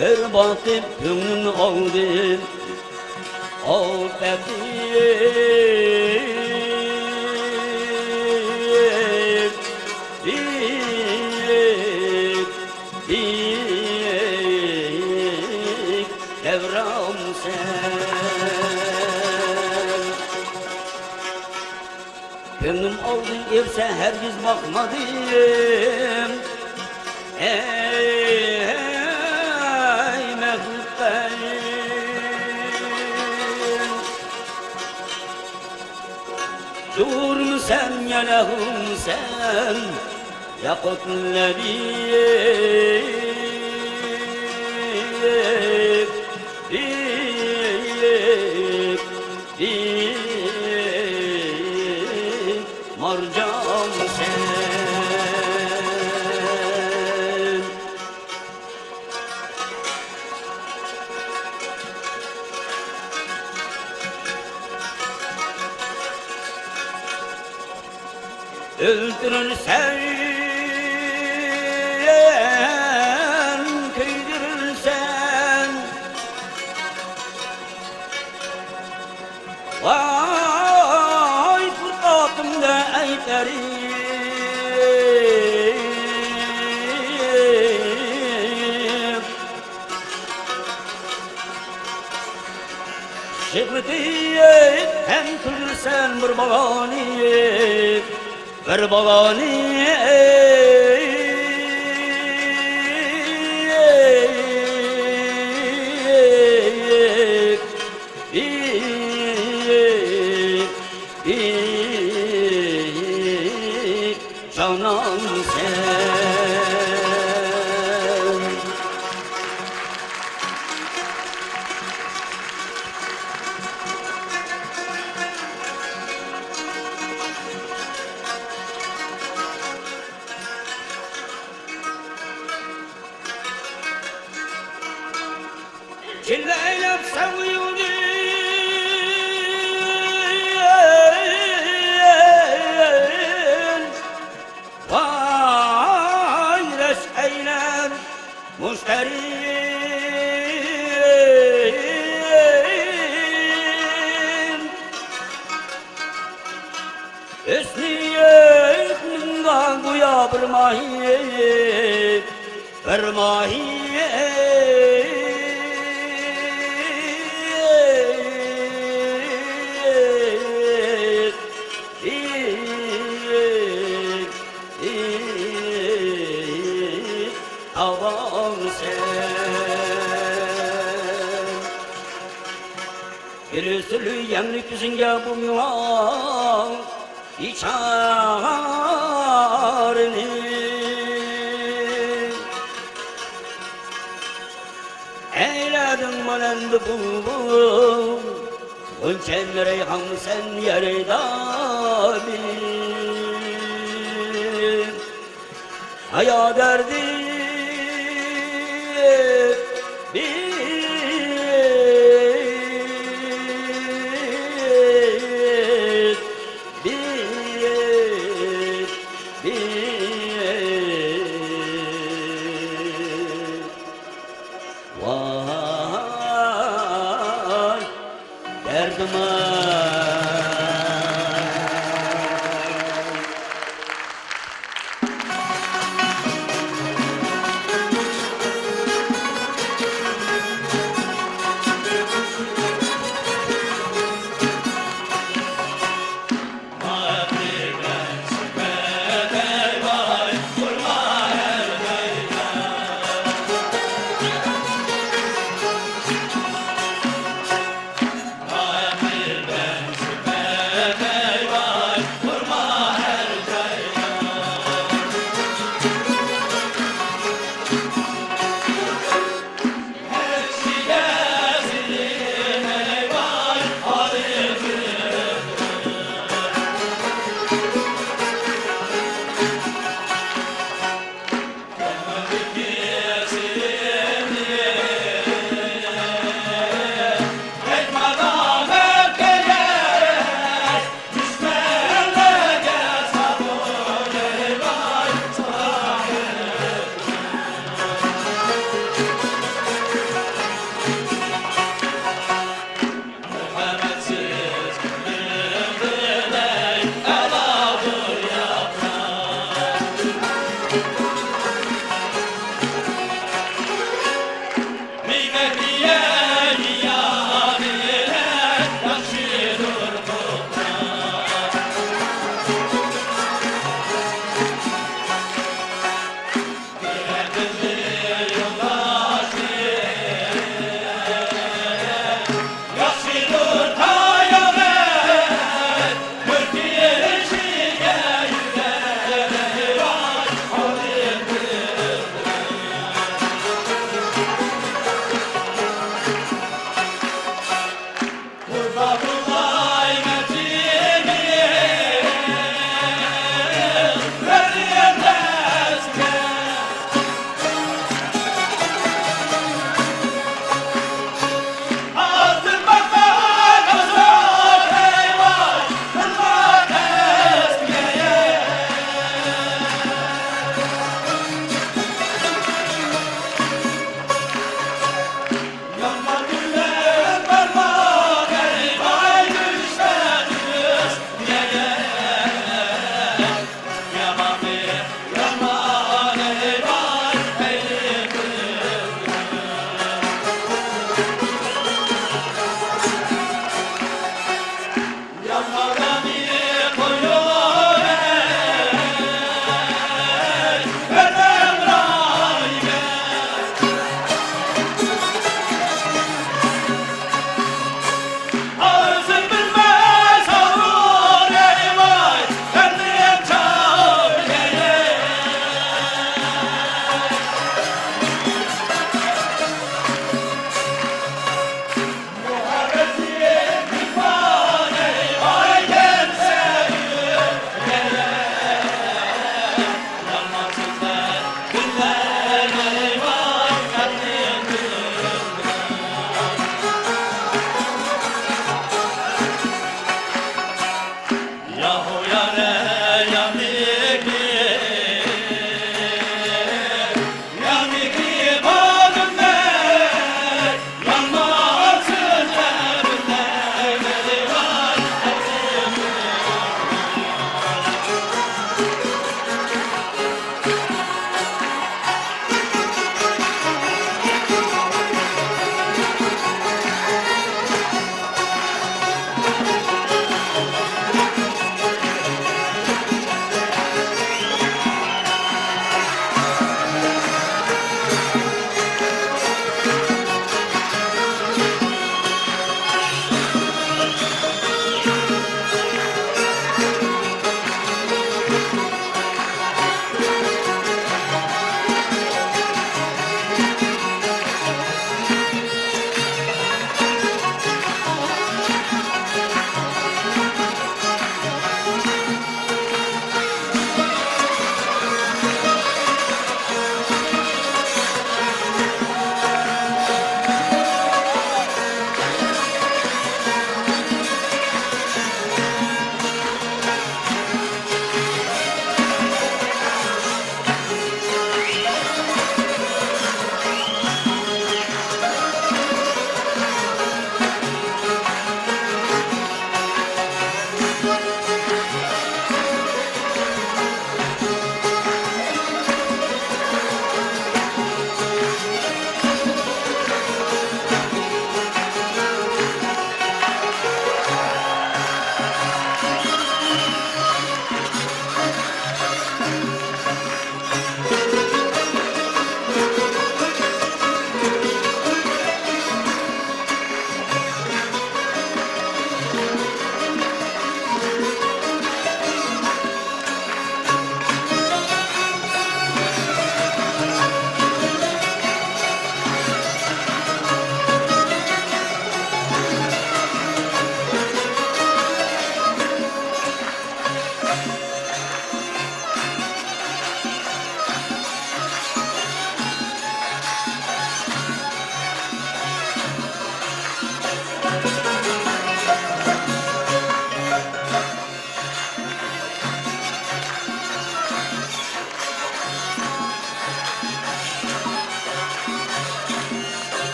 Bir bakıp gönlüm oldu devram sen. Gönlüm oldu irse hergiz bakmadım. Ey mehluk ben. Dur mu sen yanahım sen yakutları marcam sen. Öldürürsen, köydürürsen, vay fırkatımda eylerim. Şıklıtıyıp hem kırırsan bir bağanıyıp, bir bağanıyıp, canan sen. Çilleylep seviyordun vay reş eylem müşterim. Esniyek mingan guya bir mahiyet, bir mahiyet. Avam sen. Bir sürü yemlik yüzünge bu müvan içarını eyledin manendi bulbul Önçen reyhan sen yeridamin Haya derdi vay derdime.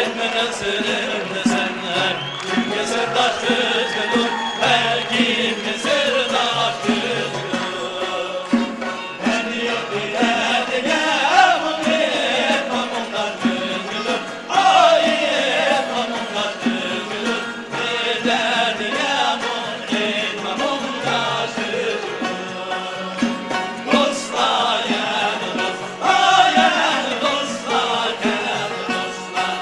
etmeden sırrını senler. Çünkü sırdaş kızgındır, her kimi sırdaş kızgındır. Ben yok ileride yamun etmem onlar kızgındır. Ay etmem onlar kızgındır. İleride yamun etmem onlar kızgındır. Dostlar yanı dostlar, yanı dostlar, yanı dostlar.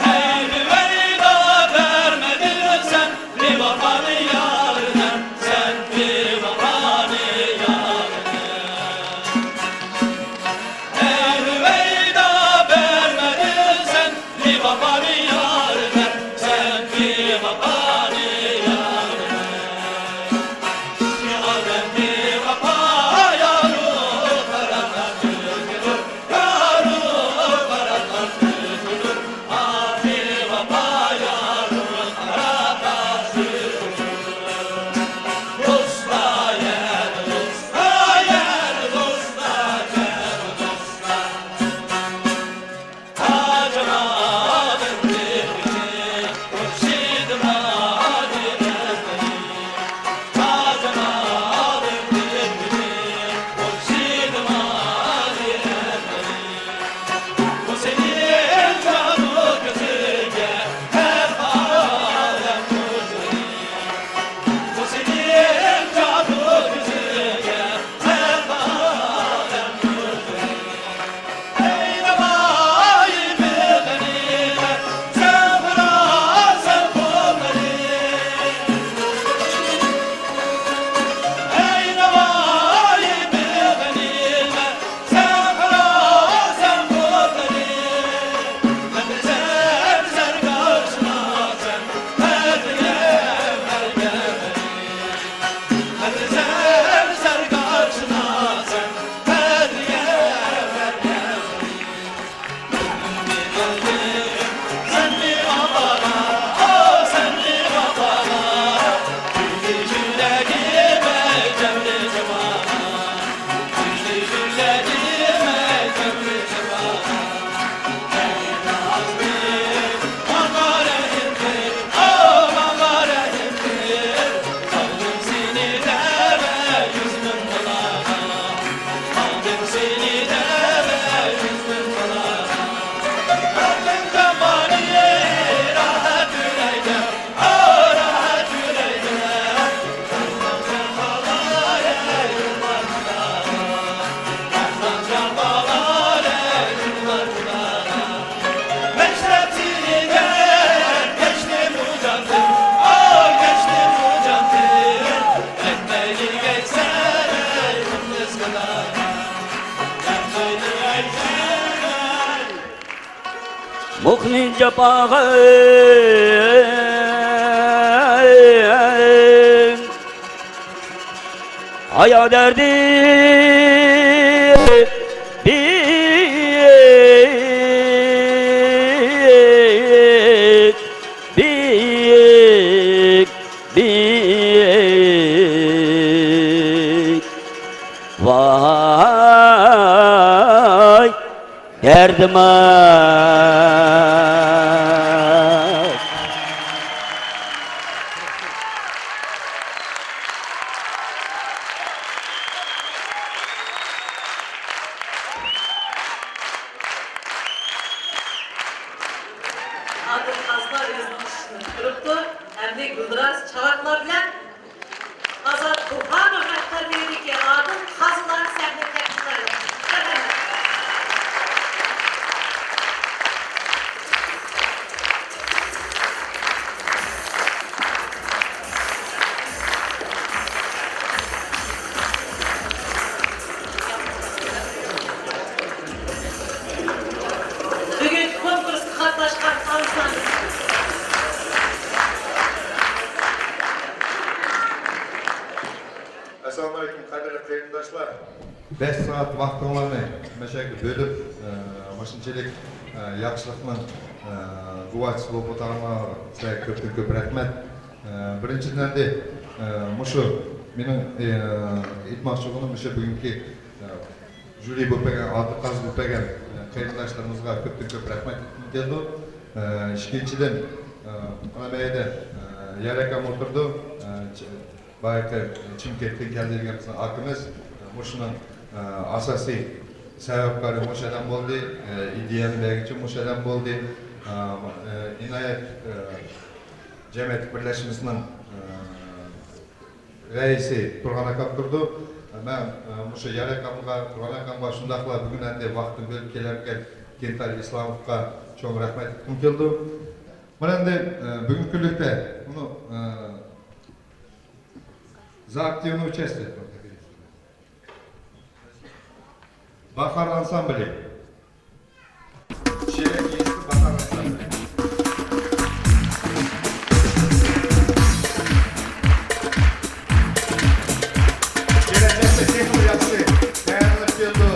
Hey veyda vermedin sen livafanı yarına, sen livafanı yarına. Hey veyda vermedin sen livafanı yarına, sen livafanı yarına. Ya ben livafa yaru karanlar kızgınır, yaru karanlar kızgınır. Ah livafa yaru karanlar kızgınır. Dostlar yanı dostlar, yanı dostlar, yanı dostlar. Tacına bindirmişim, mürşidim adilesini. Tacına bindirmişim, mürşidim adilesini. Bu senin canı gözüge her alem kuzuni. Bu senin canı gözüge her alem kuzuni. Ey nevai bilgeniler, sen sen bulgari. Ey nevai bilgeniler, sen bulgari. Ben de ser karşına sen, hediye ver gelmeni. Ben de ser karşına sen, hediye ver gelmeni. Sen mi babana, oh sen mi babana. Yüzlü jüllerime cemre cemana. Yüzlü jüllerime cemre cemana. Ey nazlı, bana rahimdir, oh bana rahimdir. Aldım seni deve yüzümün kulağına. Aldım seni deve yüzümün kulağına. Aldım zamaniye rahat yüreğde, oh rahat yüreğde. Yazdan çalmalar ey yıllar kulağına. Yazdan çalmalar ey yıllar kulağına. Meşrepçiliğe geçtim bu candır, oh geçtim bu candır. Etmeli geçsen ey yıldız kulağına. Etmeli geçsen ey. Muhnin cepağı Aya derdi büyük büyük büyük Vay derdime Adil kazlar özünün işini kırıptı. Hem de Güldiraz Çavaklar bilen Azat Turhanov rehberliğindeki adil kazlar sahne teklifleri. Bugün konkursta katlaşkan tanışan Assalomu alaykum qadrli qarindoshlar. 5 soat vaqtinglarni mana shu bo'lib, mashunchalik yaxshilikni quvvat lo'potarlar sizlarga ko'p rahmat. Birinchidan mushu mening aytmoqchi bo'lganim o'sha bugungi jüri bo'lib bergan, adi qaz bo'lib bergan qarindoshlarımızga ko'p rahmat aytgim keldi. Ikkinchidan, mana bu yerda Yarakam o'tirdi. Bayaqi Chimkentdan kelgan bizning akamiz, o'shaning asosiy sababkori o'shadan bo'ldi, ideyani beruvchi o'shadan bo'ldi. Inoyat jamiyat birlashmasining raisi Turg'an akam turdi. Men o'sha Yarakamga, Turg'an akamga shundaqla bugun endi vaqtni bo'lib kelarkan Kental Islamovga cho'ng rahmat aytgim keldi. Mana endi bugungi kunlikda uni за активное участие. Bahar ansambli. Şeref Yesi Bahar ansambli. Gelecekte tekrar yaptı. Dayanıklı geldi.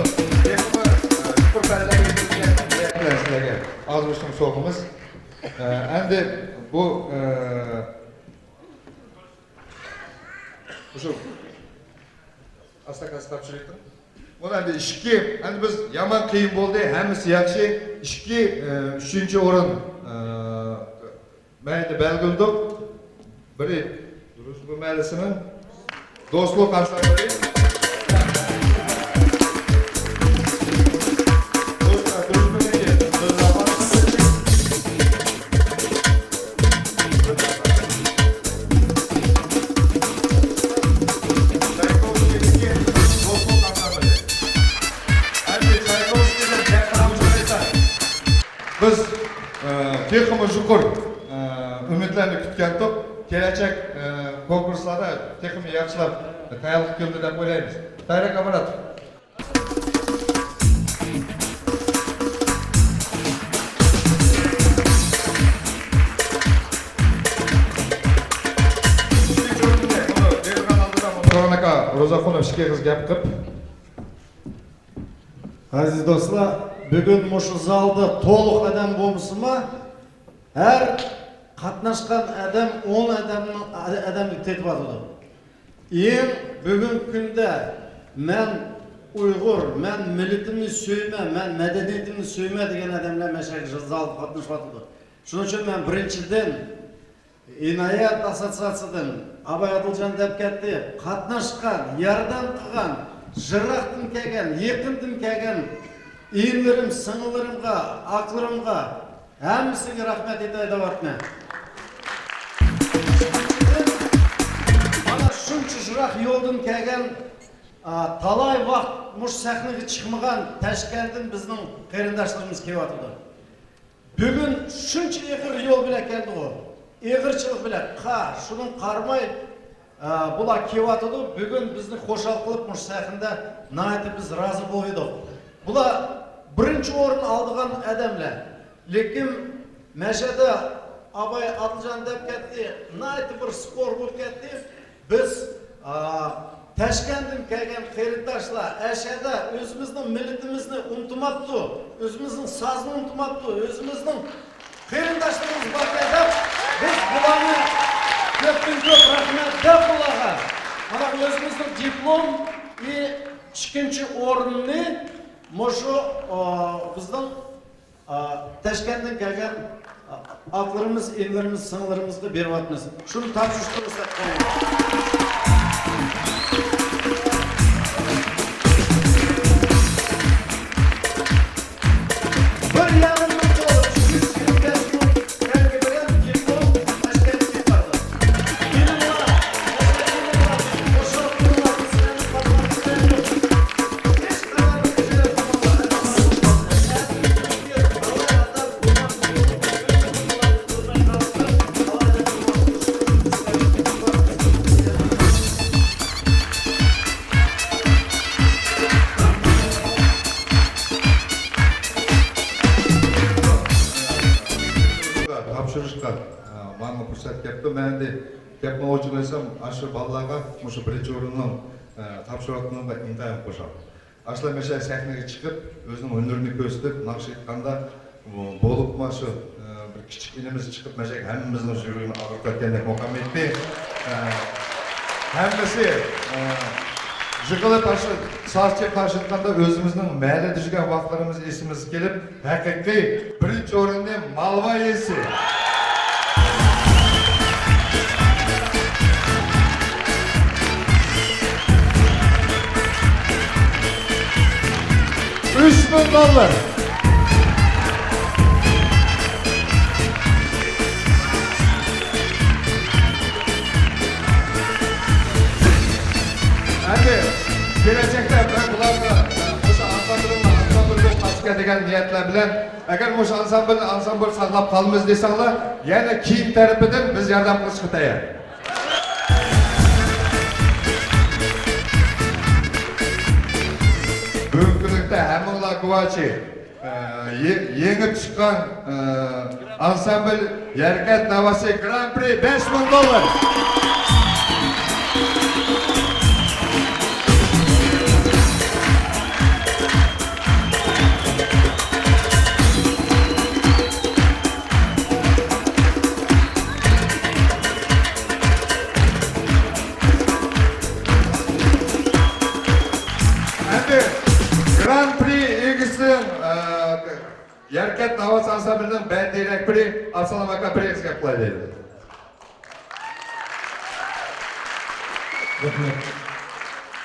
Tekrar kurtarılar getirdiler sizlerge. Az buçuk soğumuz. Endi bu şu astakası tapşırıktım. Ona bir işki, hani biz yaman kıyım oldu, hemisi yakşı, işki, üçüncü orun meyde belgildik. Biri, Duruşlu Meylisinin dostluk ansambli. Biz texmi jukur ümitlerini kutgandik. Gelecek konkurslarda texmi yaxshilab tayyorlik keldi deb o'ylaymiz. Tayrak apparat. Turg'an aka Ro'zaxonov ishga qiz gap qilib. Aziz do'stlar, bugun mushu zalda to'liq odam bo'lsa-ma, har qatnashgan odam 10 odamni tetib. Eng bugun kunda men Uyg'ur, men millatimni suyma, men madaniyatimni suyma degan odamlar mashaq zalda qatnashyapti. Shuning uchun men birinchidan Inoyat assotsiatsiyadan Abay Adiljon deb ketdi, qatnashgan, yordam qilgan, jiroqdan kelgan, yaqindan kelgan İyilerim, sınırlarımga, akllarımga, hemsine rahmet edeyim. Bana şunca jirak yoldan kelgen, talay vaqt muş sahneye çıkmagan Taşkent'in bizning qarindoshlarimiz kelyapti. Bugun shuncha eg'ir yo'l bilan keldi u. Eg'irchilik bilan, shunun qarmay bular kelyapti. Bugun bizni xo'shal qilib mush sahnada nayt biz rozi bo'ldik. Bular birinchi o'rin olgan odamlar. Lekin mashada Abay Adiljon deb ketdi, nayt bir spor bo'lib ketdi. Biz Taşkent'in kelgan qarindoshlar ashada o'zimizning millatimizni unutmabdi, o'zimizning sazini unutmabdi, o'zimizning qarindoshlarimiz bor deb biz bularni ko'p rahmat deb bularga. Mana o'zimizning diplom va ikkinchi o'rinni mushu bizning Taşkent'in kelgan aklarımız, ellerimiz, sınırlarımızda beryapmiz. Shuni topshirishimiz bana fırsat yaptı. Ben de yapma hocalıysam aşı balaga, şu birinci orunun tapşıratını da intayam koşam. Aşıla mesela sahneye çıkıp özünün önlerini gösterip nakş etkanda bolup maşı bir küçük inimiz çıkıp mesela hemimizin jürinin ağırlarken de mokam etti. Hemisi Жығылып сарчы қаршытқанда өзіміздің мәлі жүрген вақтарымыз есіміз келіп, әкетке бірінші орынне малва есі. $3000. Gelecekte ben bularla Moşa ansambılın kaçıka degen niyetler bilen eğer Moşa ansambıl sağlap kalmaz deseler yani kiyim tarafından biz yardım kılışkı tayar. Bugünlükte hemen kuvacı yengip çıkan ansambıl Yerket Navası Grand Prix $5000. Grand Prix ilgisi Yerket Navas Ansambıl'ın ben direkt biri Aslan Vaka Prix yapılaydı.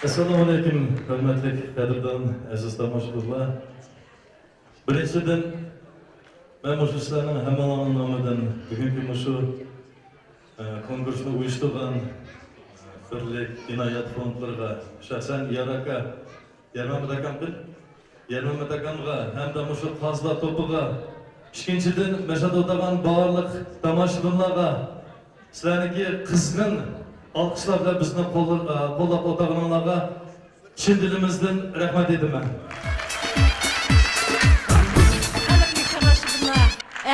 Assalomu alaykum, hurmatli qadrdon aziz tomoshabinlar. Birinchidan men mushu sizlarning hammalarning nomidan bugungi mushu konkursni uyushtirgan birlik inoyat fondlariga, shaxsan Yaraka Yarmamat akamga hamda mushu qazlar to'piga, ikkinchidan mashhad o'tagan barliq tomoshabinlarga sizlarniki qizg'in alqishlar bilan bizni qo'llab o'tganlarga chin dilimizdan rahmat aytaman.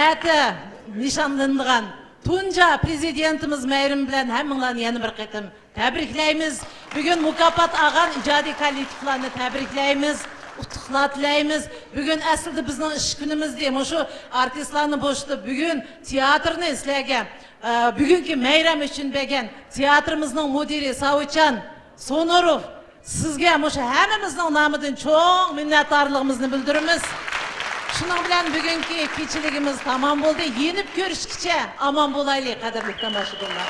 Әті nişanlandıgan Tunca prezidentimiz Meyrim bilen hemmeğlerini yeni bir kıtım tebrikleyimiz. Bugün mukafat ağan icadi kolektiflerini tebrikleyimiz. Utuqlatlayimiz. Bugün aslında bizning ish kunimiz deyim. Şu artistlarni boştu. Bugün tiyatrni izlagan. Bugünkü Meyrem için begen tiyatrımızın müdiri Savuchan Sonurov sizge şu hemimizin namıdan çok minnettarlığımızı bildirimiz. Şunun bilen bugünkü keçiligimiz tamam oldu. Yenip görüşkiçe aman bulaylı kadarlık tomoshabinlar.